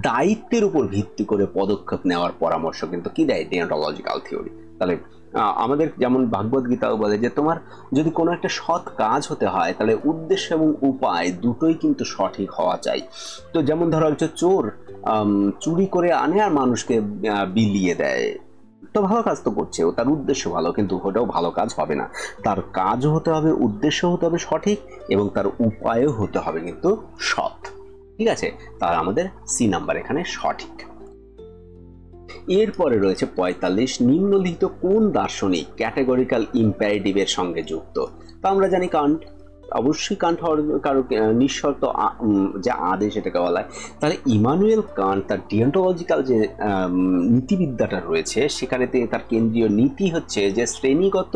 A: দায়িত্বের উপর ভিত্তি করে পদক্ষেপ নেওয়ার পরামর্শ কিন্তু কি দেয় ডিওন্টোলজিক্যাল থিওরি। তাহলে আমাদের যেমন ভাগবত গীতাও বলে যে তোমার যদি কোনো একটা সৎ কাজ হতে হয় তাহলে উদ্দেশ্য এবং উপায় দুটোই কিন্তু সঠিক হওয়া চাই। তো যেমন ধরো একজন চোর চুরি করে আনে আর মানুষকে বিলিয়ে দেয়, তো ভালো কাজ তো করছে, ও তার উদ্দেশ্য ভালো, কিন্তু ওটাও ভালো কাজ হবে না। তার কাজও হতে হবে, উদ্দেশ্য হতে হবে সঠিক, এবং তার উপায়ও হতে হবে কিন্তু সৎ। ঠিক আছে, তার আমাদের সি নাম্বার এখানে সঠিক। এরপরে রয়েছে 45, নিম্নলিখিত কোন দার্শনিক ক্যাটেগরিক্যাল ইম্পারেটিভের সঙ্গে যুক্ত? তা আমরা জানি কান্ট, অবশ্যই কান্ট হওয়ার কারো নিঃশর্ত যে আদেশ এটাকে বলা হয়। তাহলে ইমানুয়েল কান্ট তার ডিওন্টোলজিক্যাল যে নীতিবিদ্যাটা রয়েছে সেখানে তার কেন্দ্রীয় নীতি হচ্ছে যে শ্রেণীগত,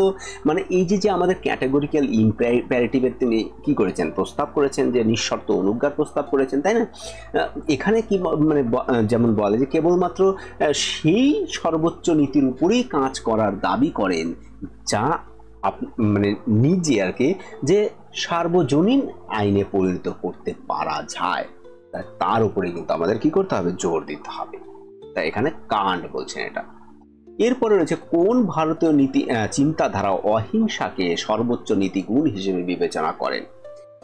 A: মানে এই যে আমাদের ক্যাটেগরিক্যাল ইম্পারেটিভের তিনি কি করেছেন? প্রস্তাব করেছেন যে নিঃশর্ত অনুজ্ঞার প্রস্তাব করেছেন, তাই না? এখানে কি মানে যেমন বলে যে কেবলমাত্র সেই সর্বোচ্চ নীতির উপরেই কাজ করার দাবি করেন যা মানে নিজে আর কি যে সার্বজনীন আইনে পরিণত করতে পারা যায়, তার উপরে কিন্তু আমাদের কি করতে হবে? জোর দিতে হবে। তাই এখানে কান্ট বলছেন এটা। এরপরে রয়েছে কোন ভারতীয় চিন্তাধারা অহিংসাকে সর্বোচ্চ নীতিগুণ হিসেবে বিবেচনা করেন?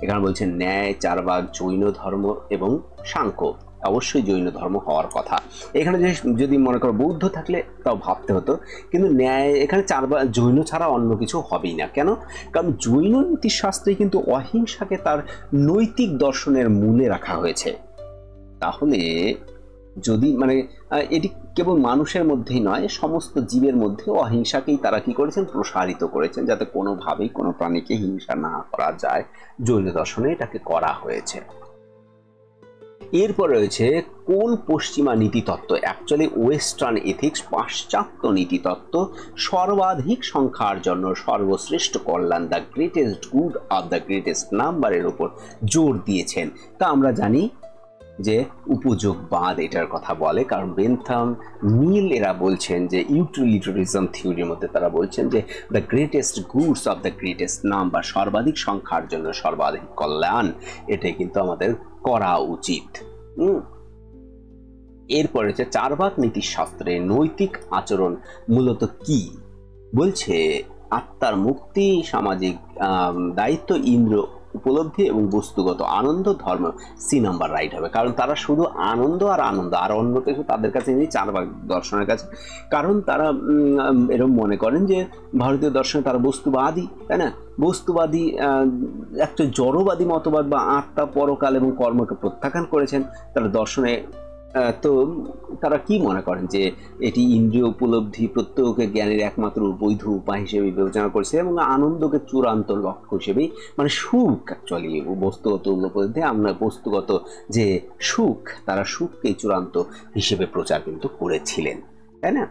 A: এখানে বলছেন ন্যায়, চারবাক, জৈন ধর্ম এবং সাংখ্য। অবশ্যই জৈন ধর্ম হওয়ার কথা। এখানে যদি মনে করো বৌদ্ধ থাকলে তাও ভাবতে হতো, কিন্তু ন্যায় এখানে জৈন ছাড়া অন্য কিছু হবেই না। কেন? কারণ জৈন নীতিশাস্ত্রে কিন্তু অহিংসাকে তার নৈতিক দর্শনের মূলে রাখা হয়েছে। তাহলে যদি মানে এটি কেবল মানুষের মধ্যেই নয়, সমস্ত জীবের মধ্যে অহিংসাকেই তারা কি করেছেন? প্রসারিত করেছেন, যাতে কোনোভাবেই কোনো প্রাণীকে হিংসা না করা যায়। জৈন দর্শনে এটাকে করা হয়েছে। এরপর রয়েছে কোন পশ্চিমা নীতিতত্ত্ব, অ্যাকচুয়ালি ওয়েস্টার্ন এথিক্স, পাশ্চাত্য নীতিতত্ত্ব সর্বাধিক সংখ্যার জন্য সর্বশ্রেষ্ঠ কল্যাণ, the greatest good of the greatest নাম্বারের উপর জোর দিয়েছেন? তা আমরা জানি যে উপযোগবাদ এটার কথা বলে, কারণ বেনথাম, মিল এরা বলছেন যে ইউটিলিটারিজম থিওরির মধ্যে তারা বলছেন যে the greatest goods of the greatest number, সর্বাধিক সংখ্যার জন্য সর্বাধিক কল্যাণ, এটাই কিন্তু আমাদের করা উচিত। এরপরে হচ্ছে চারবাক নীতিশাস্ত্রে নৈতিক আচরণ মূলত কি? বলছে আত্মার মুক্তি, সামাজিক দায়িত্ব, উপলব্ধি এবং বস্তুগত আনন্দ ধর্ম, সি নাম্বার রাইট হবে। কারণ তারা শুধু আনন্দ আর আনন্দ, আর অন্য কিছু তাদের কাছে নেই 4 ভাগ দর্শনের কাছে। কারণ তারা এরকম মনে করেন যে ভারতীয় দর্শনে তারা বস্তুবাদী, তাই না? বস্তুবাদী একটা জড়বাদী মতবাদ বা আত্মা, পরকাল এবং কর্মকে প্রত্যাখ্যান করেছেন তারা দর্শনে। তো তারা কি মনে করেন যে এটি ইন্দ্রিয় উপলব্ধি প্রত্যেককে জ্ঞানের একমাত্র বৈধ উপায় হিসেবে বিবেচনা করছে এবং আনন্দকে চূড়ান্ত লক্ষ্য হিসেবেই, মানে সুখ অ্যাকচুয়ালি বস্তুগত উপলব্ধি, আমরা বস্তুগত যে সুখ, তারা সুখকে চূড়ান্ত হিসেবে প্রচার কিন্তু করেছিলেন, তাই না?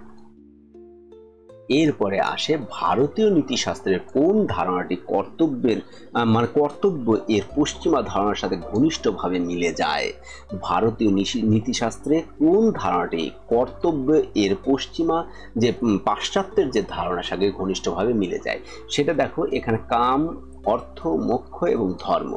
A: এরপরে আসে ভারতীয় নীতিশাস্ত্রের কোন ধারণাটি কর্তব্য এর পশ্চিমা ধারণার সাথে ঘনিষ্ঠভাবে মিলে যায়। ভারতীয় নীতিশাস্ত্রে কোন ধারণাটি কর্তব্য এর পশ্চিমা যে পাশ্চাত্যের যে ধারণার সাথে ঘনিষ্ঠভাবে মিলে যায় সেটা দেখো। এখানে কাম, অর্থ, মোক্ষ এবং ধর্ম,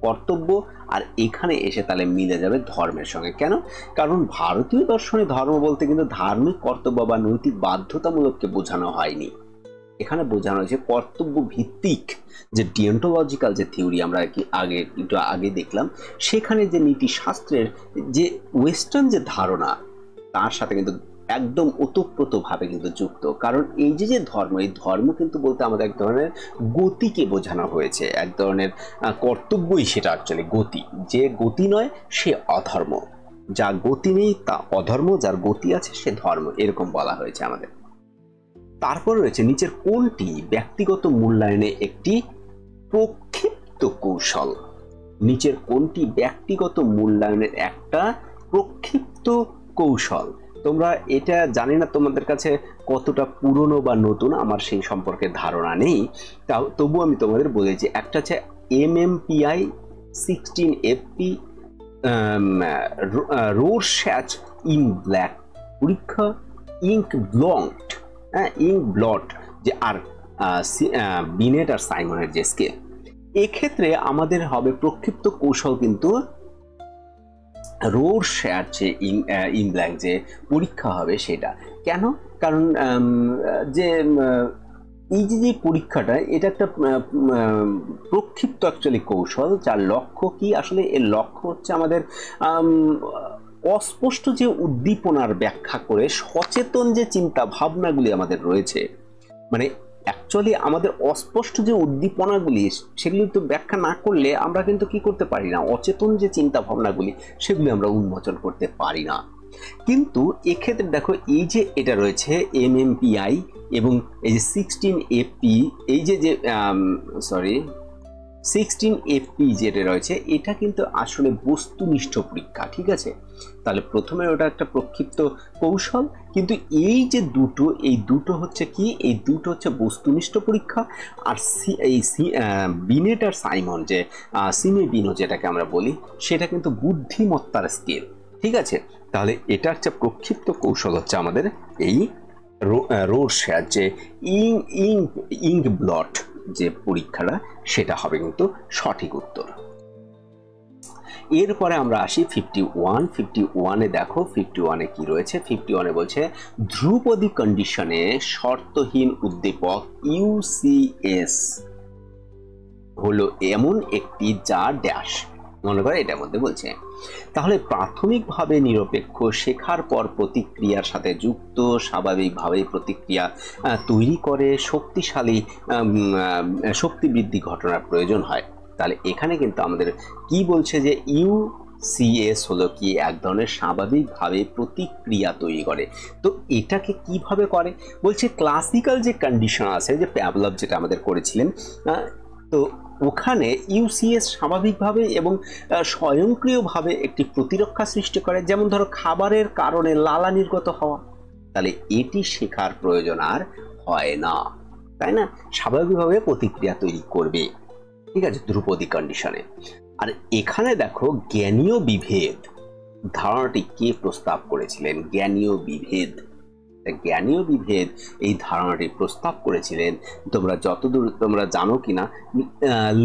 A: কর্তব্য, আর এখানে এসে তাহলে মিলে যাবে ধর্মের সঙ্গে। কেন? কারণ ভারতীয় দর্শনে ধর্ম বলতে কিন্তু ধার্মিক কর্তব্য বা নৈতিক বাধ্যতামূলককে বোঝানো হয়নি। এখানে বোঝানো হয়েছে কর্তব্য ভিত্তিক যে ডিওন্টোলজিক্যাল যে থিওরি আমরা একটু আগে দেখলাম, সেখানে যে নীতিশাস্ত্রের যে ওয়েস্টার্ন যে ধারণা তার সাথে কিন্তু একদম ওতপ্রোতভাবে কিন্তু যুক্ত। কারণ এই যে ধর্ম, এই ধর্ম কিন্তু বলতে আমাদের এক ধরনের গতিকে বোঝানো হয়েছে, এক ধরনের কর্তব্যই সেটা অ্যাকচুয়ালি গতি। যে গতি নয় সে অধর্ম, যা গতি নেই তা অধর্ম, যার গতি আছে সে ধর্ম, এরকম বলা হয়েছে আমাদের। তারপর রয়েছে নিচের কোনটি ব্যক্তিগত মূল্যায়নে একটি প্রক্ষিপ্ত কৌশল। নিচের কোনটি ব্যক্তিগত মূল্যায়নের একটা প্রক্ষিপ্ত কৌশল। তোমরা এটা জানি না তোমাদের কাছে কতটা পুরনো বা নতুন, আমার সেই সম্পর্কে ধারণা নেই, তবু আমি তোমাদের বলেছি। একটা হচ্ছে MMPI 16FP রোরশ্যাচ ইন ব্ল্যাক পরীক্ষা, ইঙ্ক ব্লট যে, আর বিনেট আর সাইমনের যে স্কেল। এক্ষেত্রে আমাদের হবে প্রক্ষিপ্ত কৌশল কিন্তু রোরশ্যাচ ইন ব্ল্যাক যে পরীক্ষা হবে সেটা। কেন? কারণ যে এই যে পরীক্ষাটা, এটা একটা প্রক্ষিপ্ত অ্যাকচুয়ালি কৌশল, যার লক্ষ্য কি? আসলে এর লক্ষ্য হচ্ছে আমাদের অস্পষ্ট যে উদ্দীপনার ব্যাখ্যা করে সচেতন যে চিন্তা ভাবনাগুলি আমাদের রয়েছে, মানে অ্যাকচুয়ালি আমাদের অস্পষ্ট যে উদ্দীপনাগুলি সেগুলি তো ব্যাখ্যা না করলে আমরা কিন্তু কি করতে পারি না, অচেতন যে চিন্তা ভাবনাগুলি সেগুলি আমরা উন্মোচন করতে পারি না। কিন্তু এক্ষেত্রে দেখো, এই যে এটা রয়েছে MMPI এবং এই যে 16FP, এই যে 16FP যেটা রয়েছে, এটা কিন্তু আসলে বস্তুনিষ্ঠ পরীক্ষা, ঠিক আছে? তাহলে প্রথমে ওটা একটা প্রক্ষিপ্ত কৌশল, কিন্তু এই যে এই দুটো হচ্ছে কি? এই দুটো হচ্ছে বস্তুনিষ্ঠ পরীক্ষা। আর বিনেট আর সাইমন যে সিমে-বিনো যেটাকে আমরা বলি, সেটা কিন্তু বুদ্ধিমত্তার স্কেল, ঠিক আছে? তাহলে এটা হচ্ছে প্রক্ষিপ্ত কৌশল, হচ্ছে আমাদের এই রোরশ্যাচ যে ইঙ্ক ব্লট যে পরীক্ষাটা, সেটা হবে কিন্তু সঠিক উত্তর। এরপরে আমরা আসি 51-এ। দেখো 51-এ কি রয়েছে। 51-এ বলছে ধ্রুপদী কন্ডিশনে শর্তহীন উদ্দীপক UCS হলো এমন একটি যা ড্যাশ, মনে করে এটার মধ্যে বলছে। তাহলে প্রাথমিকভাবে নিরপেক্ষ, শেখার পর প্রতিক্রিয়ার সাথে যুক্ত, স্বাভাবিকভাবে প্রতিক্রিয়া তৈরি করে, শক্তিশালী শক্তি বৃদ্ধি ঘটনার প্রয়োজন হয়। তাহলে এখানে কিন্তু আমাদের কি বলছে যে UCS হলো কি? এক ধরনের স্বাভাবিকভাবে প্রতিক্রিয়া তৈরি করে। তো এটাকে কিভাবে করে বলছে, ক্লাসিক্যাল যে কন্ডিশন আছে, যে প্যাভলভ যেটা আমাদের করেছিলেন, তো ওখানে UCS স্বাভাবিকভাবে এবং স্বয়ংক্রিয়ভাবে একটি প্রতিরক্ষা সৃষ্টি করে। যেমন ধরো খাবারের কারণে লালা নির্গত হওয়া, তাহলে এটি শেখার প্রয়োজন আর হয় না, তাই না? স্বাভাবিকভাবে প্রতিক্রিয়া তৈরি করবে, ঠিক আছে, ধ্রুপদী কন্ডিশনে। আর এখানে দেখো জ্ঞানীয় বিভেদ ধারণাটি কে প্রস্তাব করেছিলেন? জ্ঞানীয় বিভেদ এই ধারণাটি প্রস্তাব করেছিলেন, তোমরা যতদূর তোমরা জানো কিনা,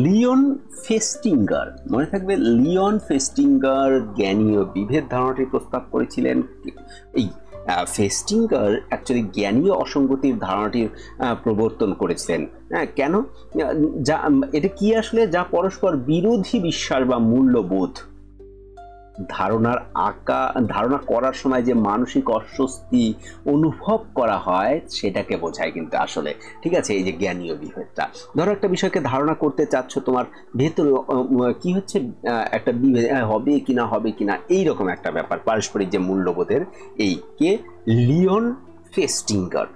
A: লিওন ফেস্টিঙ্গার, মনে থাকবে, লিওন ফেস্টিঙ্গার জ্ঞানীয় বিভেদ ধারণাটি প্রস্তাব করেছিলেন। এই ফেস্টিঙ্গার অ্যাকচুয়ালি জ্ঞানীয় অসঙ্গতির ধারণাটির প্রবর্তন করেছিলেন। হ্যাঁ, কেন? যা এটা কি আসলে, যা পরস্পর বিরোধী বিশ্বাস বা মূল্যবোধ ধারণা করার সময় যে মানসিক অস্বস্তি অনুভব করা হয় সেটাকে বোঝায় কিন্তু আসলে। ঠিক আছে, এই যে জ্ঞানীয় বিভেদটা, ধরো একটা বিষয়কে ধারণা করতে চাচ্ছ, তোমার ভেতরে কি হচ্ছে, একটা বিভেদ হবে কিনা এইরকম একটা ব্যাপার, পারস্পরিক যে মূল্যবোধের, এই কে লিওন ফেস্টিঙ্গার।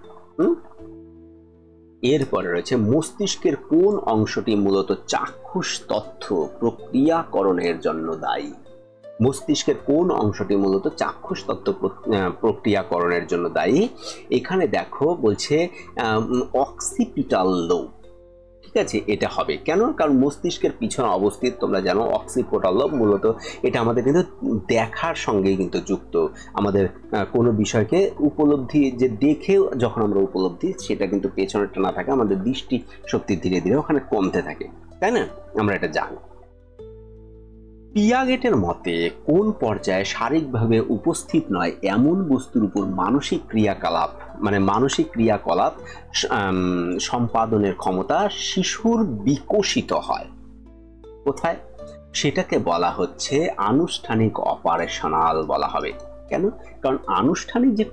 A: এরপরে রয়েছে মস্তিষ্কের কোন অংশটি মূলত চাক্ষুষ তথ্য প্রক্রিয়াকরণের জন্য দায়ী? মস্তিষ্কের কোন অংশটি মূলত চাক্ষুষ তথ্য প্রক্রিয়াকরণের জন্য দায়ী? এখানে দেখো বলছে অক্সিপিটাল লোব। ঠিক আছে, এটা হবে কেন? কারণ মস্তিষ্কের পিছনে অবস্থিত, তোমরা জানো অক্সিপিটাল লোব মূলত এটা আমাদের কিন্তু দেখার সঙ্গে কিন্তু যুক্ত। আমাদের কোনো বিষয়কে উপলব্ধি, যে দেখে যখন আমরা উপলব্ধি, সেটা কিন্তু পেছনেরটা না থাকে, আমাদের দৃষ্টি শক্তি ধীরে ধীরে ওখানে কমতে থাকে, তাই না? আমরা এটা জানি। পিয়াগেটের মতে কোন পর্যায়ে শারীরিকভাবে উপস্থিত নয় এমন বস্তুর উপর মানসিক ক্রিয়াকলাপ সম্পাদনের ক্ষমতা শিশুর বিকশিত হয়? কোথায়? সেটাকে বলা হচ্ছে আনুষ্ঠানিক অপারেশনাল বলা হবে। কেন? কারণ আনুষ্ঠানিক যে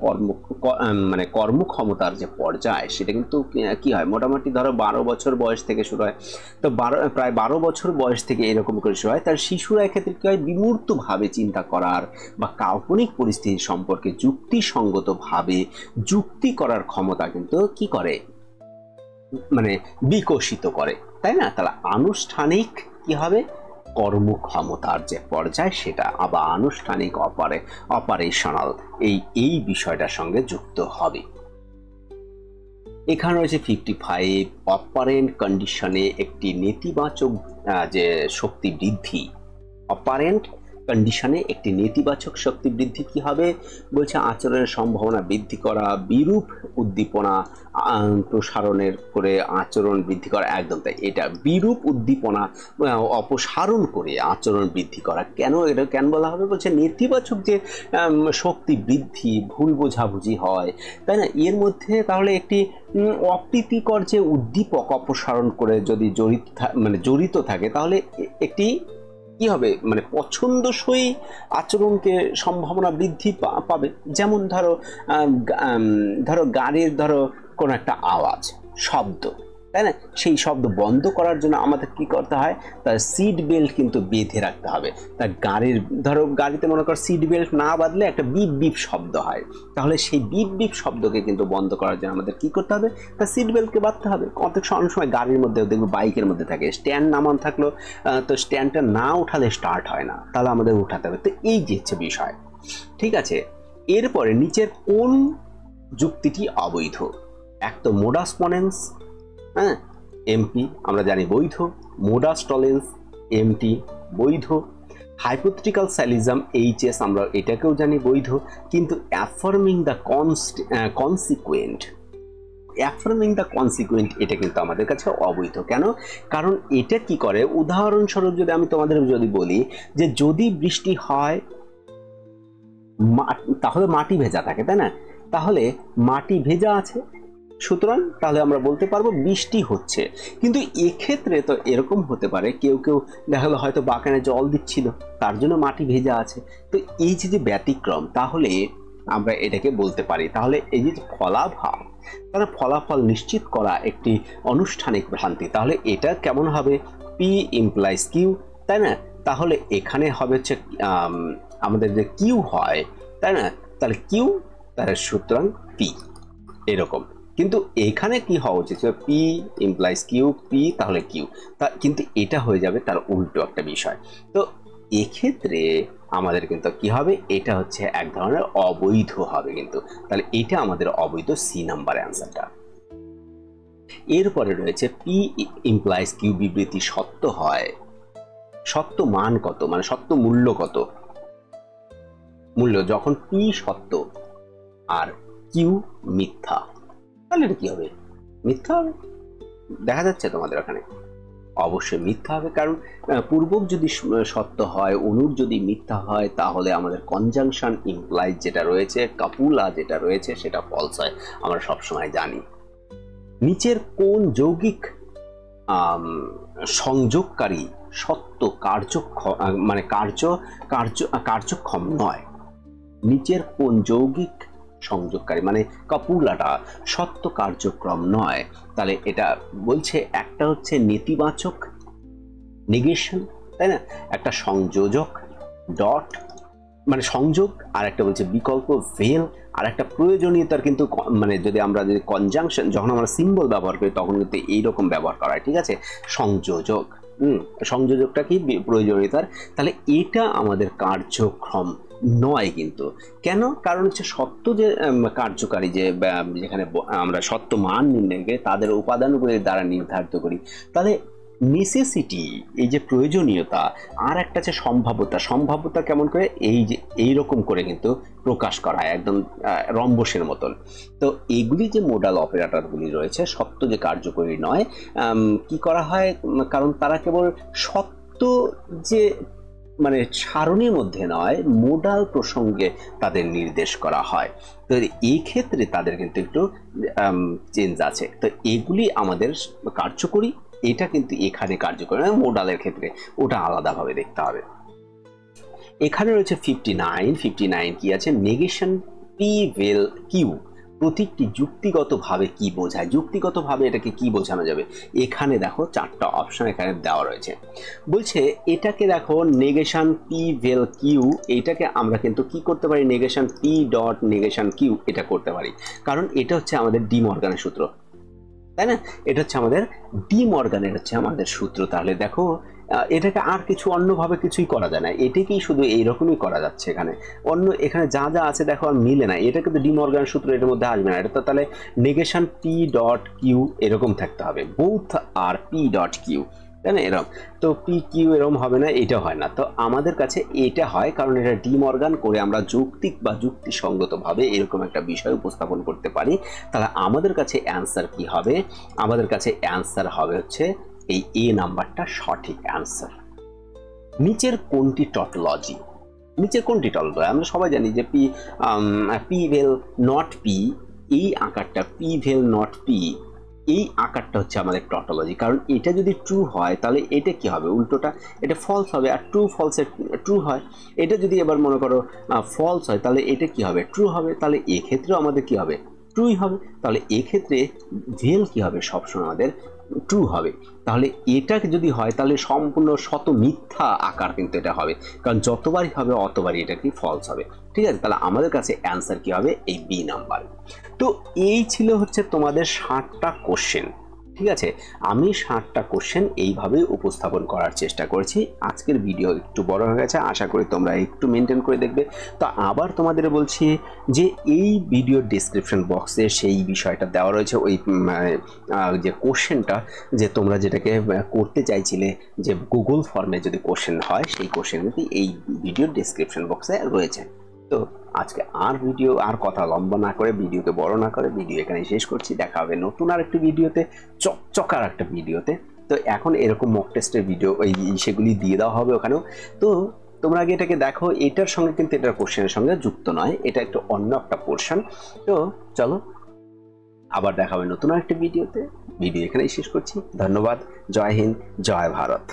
A: কর্মক্ষমতার যে পর্যায়, সেটা কিন্তু কি হয়, মোটামুটি ধরো 12 বছর বয়স থেকে শুরু হয়। তো প্রায় 12 বছর বয়স থেকে এরকম করে শুরু হয়। তার শিশুরা এক্ষেত্রে কি হয়, বিমূর্তভাবে চিন্তা করার বা কাল্পনিক পরিস্থিতি সম্পর্কে যুক্তিসঙ্গতভাবে যুক্তি করার ক্ষমতা কিন্তু কি করে, বিকশিত করে, তাই না? তাহলে আনুষ্ঠানিক কি হবে, কর্মক্ষমতার যে পর্যায়, সেটা আবার আনুষ্ঠানিক অপারেশনাল এই বিষয়টার সঙ্গে যুক্ত হবে। এখানে রয়েছে 55 অপারেন্ট কন্ডিশনে একটি নেতিবাচক যে শক্তি বৃদ্ধি, অপারেন্ট কন্ডিশনে একটি নেতিবাচক শক্তি বৃদ্ধি কি হবে বলছে, আচরণের সম্ভাবনা বৃদ্ধি করা, বিরূপ উদ্দীপনা প্রসারণের করে আচরণ বৃদ্ধি করা। একদম তাই, এটা বিরূপ উদ্দীপনা অপসারণ করে আচরণ বৃদ্ধি করা। এটা কেন বলা হবে বলছে, নেতিবাচক যে শক্তি বৃদ্ধি, ভুল বোঝাবুঝি হয়, তাই না? এর মধ্যে তাহলে একটি অপ্রীতিকর যে উদ্দীপক অপসারণ করে যদি জড়িত থাকে, তাহলে একটি কি হবে, পছন্দসই আচরণকে সম্ভাবনা বৃদ্ধি পাবে। যেমন ধরো গাড়ির কোনো একটা আওয়াজ, শব্দ, তাই না? সেই শব্দ বন্ধ করার জন্য আমাদের কি করতে হয়, তার সিট বেল্ট কিন্তু বেঁধে রাখতে হবে। তার গাড়িতে মনে কর সিট বেল্ট না বাঁধলে একটা বিপ বিপ শব্দ হয়, তাহলে সেই বিপ বিপ শব্দকে কিন্তু বন্ধ করার জন্য আমাদের কি করতে হবে, তার সিট বেল্টকে বাঁধতে হবে। অনেক সময় গাড়ির মধ্যে দেখবো, বাইকের মধ্যে থাকে স্ট্যান্ড নামান থাকলো, তো স্ট্যান্ডটা না উঠালে স্টার্ট হয় না, তাহলে আমাদের উঠাতে হবে। তো এই যে হচ্ছে বিষয়। ঠিক আছে, এরপরে নিচের কোন যুক্তিটি অবৈধ? এক তো মোডাস পনেন্স, হ্যাঁ, এমপি আমরা জানি বৈধ, মোডাস টলেন্স এমটি বৈধ, হাইপোথেটিক্যাল সাইলিজম এইচএস আমরা এটাকেও জানি বৈধ, কিন্তু অ্যাফার্মিং দ্য কনসিকুয়েন্ট এটা কিন্তু আমাদের কাছে অবৈধ। কেন? কারণ এটা কি করে, উদাহরণস্বরূপ যদি আমি তোমাদের বলি যে যদি বৃষ্টি হয় তাহলে মাটি ভেজা থাকে, তাই না? তাহলে মাটি ভেজা আছে, সুতরাং তাহলে আমরা বলতে পারবো বৃষ্টি হচ্ছে। কিন্তু এক্ষেত্রে তো এরকম হতে পারে, কেউ দেখা গেলো হয়তো বাগানে জল দিচ্ছিল, তার জন্য মাটি ভেজা আছে। তো এই যে ব্যতিক্রম, তাহলে আমরা এটাকে বলতে পারি, তাহলে এই যে ফলাভাব, তাহলে ফলাফল নিশ্চিত করা একটি আনুষ্ঠানিক ভ্রান্তি। তাহলে এটা কেমন হবে, পি ইমপ্লাইজ কিউ, তাই না? তাহলে এখানে হবে হচ্ছে আমাদের যে কিউ হয়, তাই না? তাহলে কিউ, তাহলে সুতরাং পি, এরকম। কিন্তু এখানে কি হওয়া উচিত, পি ইমপ্লাইজ কিউ, পি তাহলে কিউ, কিন্তু এটা হয়ে যাবে তার উল্টো একটা বিষয়। তো এক্ষেত্রে আমাদের কিন্তু কি হবে, এটা হচ্ছে এক ধরনের অবৈধ হবে কিন্তু। তাহলে এটা আমাদের অবৈধ, সি নাম্বার অ্যান্সারটা। এরপরে রয়েছে পি ইমপ্লাইজ কিউ বিবৃতি সত্য হয়, সত্য মান কত, সত্য মূল্য কত? মূল্য যখন পি সত্য আর কিউ মিথ্যা, তাহলে এটা কি হবে, মিথ্যা হবে। দেখা যাচ্ছে তোমাদের ওখানে অবশ্যই মিথ্যা হবে, কারণ পূর্বক যদি সত্য হয়, অনুর যদি মিথ্যা হয়, তাহলে আমাদের কনজাংশন ইমপ্লাইজ যেটা রয়েছে, কাপুলা যেটা রয়েছে, সেটা ফলস হয়, আমরা সবসময় জানি। নিচের কোন যৌগিক সংযোগকারী সত্য কার্যক্ষম নয়? নিচের কোন যৌগিক সংযোগকারী মানে কাপুলাটা সত্য কার্যক্রম নয়? তাহলে এটা বলছে একটা হচ্ছে নেতিবাচক নেগেশন, তাই না, একটা সংযোজক ডট মানে সংযোগ, আর একটা বলছে বিকল্প ভেল, আর একটা প্রয়োজনীয়তার কিন্তু মানে যদি কনজাংশন যখন আমরা সিম্বল ব্যবহার করি তখন কিন্তু এইরকম ব্যবহার করা হয়, ঠিক আছে, সংযোজক। সংযোজকটা কি প্রয়োজনীয়তার, তাহলে এটা আমাদের কার্যক্রম নয় কিন্তু। কেন? কারণ হচ্ছে সত্য যে কার্যকারী যে যেখানে আমরা সত্য মান নির্ণয় করি তাদের উপাদানগুলির দ্বারা নির্ধারিত করি, তাহলে নেসেসিটি এই যে প্রয়োজনীয়তা, আর একটা যে সম্ভাব্যতা কেমন করে এই যে এইরকম করে কিন্তু প্রকাশ করা হয় একদম রম্বসের মতন। তো এগুলি যে মোডাল অপারেটরগুলি রয়েছে সত্য যে কার্যকরী নয়, কি করা হয়, কারণ তারা কেবল সত্য যে মানে সারণীর মধ্যে নয়, মোডাল প্রসঙ্গে তাদের নির্দেশ করা হয়। তো এই ক্ষেত্রে তাদের কিন্তু একটু চেঞ্জ আছে। তো এগুলি আমাদের কার্যকরী, এটা কিন্তু এখানে কার্যকরী নয়, মোডালের ক্ষেত্রে ওটা আলাদাভাবে দেখতে হবে। এখানে রয়েছে 59 কি আছে, নেগেশন পি ভেল কিউ প্রতীকটি যুক্তিগতভাবে কি বোঝায়, যুক্তিগতভাবে এটাকে কি বোঝানো যাবে? এখানে দেখো চারটা অপশন এখানে দেওয়া রয়েছে। বলছে এটাকে দেখো নেগেশন পি ভেল কিউ, এটাকে আমরা কিন্তু কি করতে পারি, negation P dot negation Q এটা করতে পারি, কারণ এটা হচ্ছে আমাদের ডি মর্গানের সূত্র, তাই না, এটা হচ্ছে আমাদের ডি মর্গানের হচ্ছে আমাদের সূত্র। তাহলে দেখো এটাকে আর কিছু অন্যভাবে কিছুই করা যায় না, এটাকেই শুধু এইরকমই করা যাচ্ছে। এখানে অন্য এখানে যা যা আছে দেখো আর মিলে না, এটা কিন্তু ডি মর্গানের সূত্র এটার মধ্যে আসবে না, এটা তো তাহলে নেগেশন পি ডট কিউ এরকম থাকতে হবে, বোথ আর পি ডট কিউ, তাই না, এরকম। তো পি কিউ এরকম হবে না, এটা হয় না, তো আমাদের কাছে এটা হয়, কারণ এটা ডি মর্গান করে আমরা যৌক্তিক বা যুক্তিসঙ্গতভাবে এরকম একটা বিষয় উপস্থাপন করতে পারি। তাহলে আমাদের কাছে অ্যান্সার কি হবে, আমাদের কাছে অ্যান্সার হবে হচ্ছে এই এ নাম্বারটা সঠিক অ্যান্সার। নিচের কোনটি টটোলজি, নিচের কোনটি টটোলজি? আমরা সবাই জানি যে পি ভেল নট পি, এই আকারটা পি ভেল নট পি, এই আকারটা হচ্ছে আমাদের টটোলজি, কারণ এটা যদি ট্রু হয় তাহলে এটা কি হবে, উল্টোটা এটা ফলস হবে, আর ট্রু ফলসের ট্রু হয়। এটা যদি এবার মনে করো ফলস হয় তাহলে এটা কি হবে, ট্রু হবে, তাহলে এক্ষেত্রেও আমাদের কি হবে, ট্রুই হবে। তাহলে এক্ষেত্রে ভেল কি হবে, সবসময় আমাদের ট্রু হবে। তাহলে এটা যদি হয় তাহলে সম্পূর্ণ শত মিথ্যা আকার কিন্তু এটা হবে, কারণ যতবারই হবে অতবারই এটা কি ফলস হবে, ঠিক আছে। তাহলে আমাদের কাছে অ্যান্সার কি হবে, এই বি নাম্বার। তো এই ছিল হচ্ছে তোমাদের 60টা কোশ্চেন, ঠিক আছে। আমি 60টা কোশ্চেন এইভাবেই উপস্থাপন করার চেষ্টা করেছি। আজকের ভিডিও একটু বড় হয়ে গেছে, আশা করি তোমরা একটু মেনটেন করে দেখবে। তো আবার তোমাদের বলছি যে এই ভিডিওর ডেসক্রিপশন বক্সে সেই বিষয়টা দেওয়া রয়েছে, ওই যে কোশ্চেনটা যে তোমরা যেটাকে করতে চাইছিলে যে গুগল ফর্মে যদি কোশ্চেন হয়, সেই কোশ্চেন কিন্তু এই ভিডিওর ডেসক্রিপশন বক্সে রয়েছে। তো আজকে আর কথা লম্বা না করে, ভিডিওকে বড় না করে ভিডিও এখানে শেষ করছি। দেখা হবে নতুন আর একটা ভিডিওতে, চকচকার একটা ভিডিওতে। তো এখন এরকম মক টেস্টের ভিডিও ওই সেগুলি দিয়ে দেওয়া হবে ওখানেও। তো তোমরা আগে এটাকে দেখো, এটার সঙ্গে কিন্তু এটার কোশ্চেনের সঙ্গে যুক্ত নয়, এটা একটু অন্য একটা পোর্শন। তো চলো আবার দেখা হবে নতুন একটা ভিডিওতে, ভিডিও এখানেই শেষ করছি। ধন্যবাদ, জয় হিন্দ, জয় ভারত।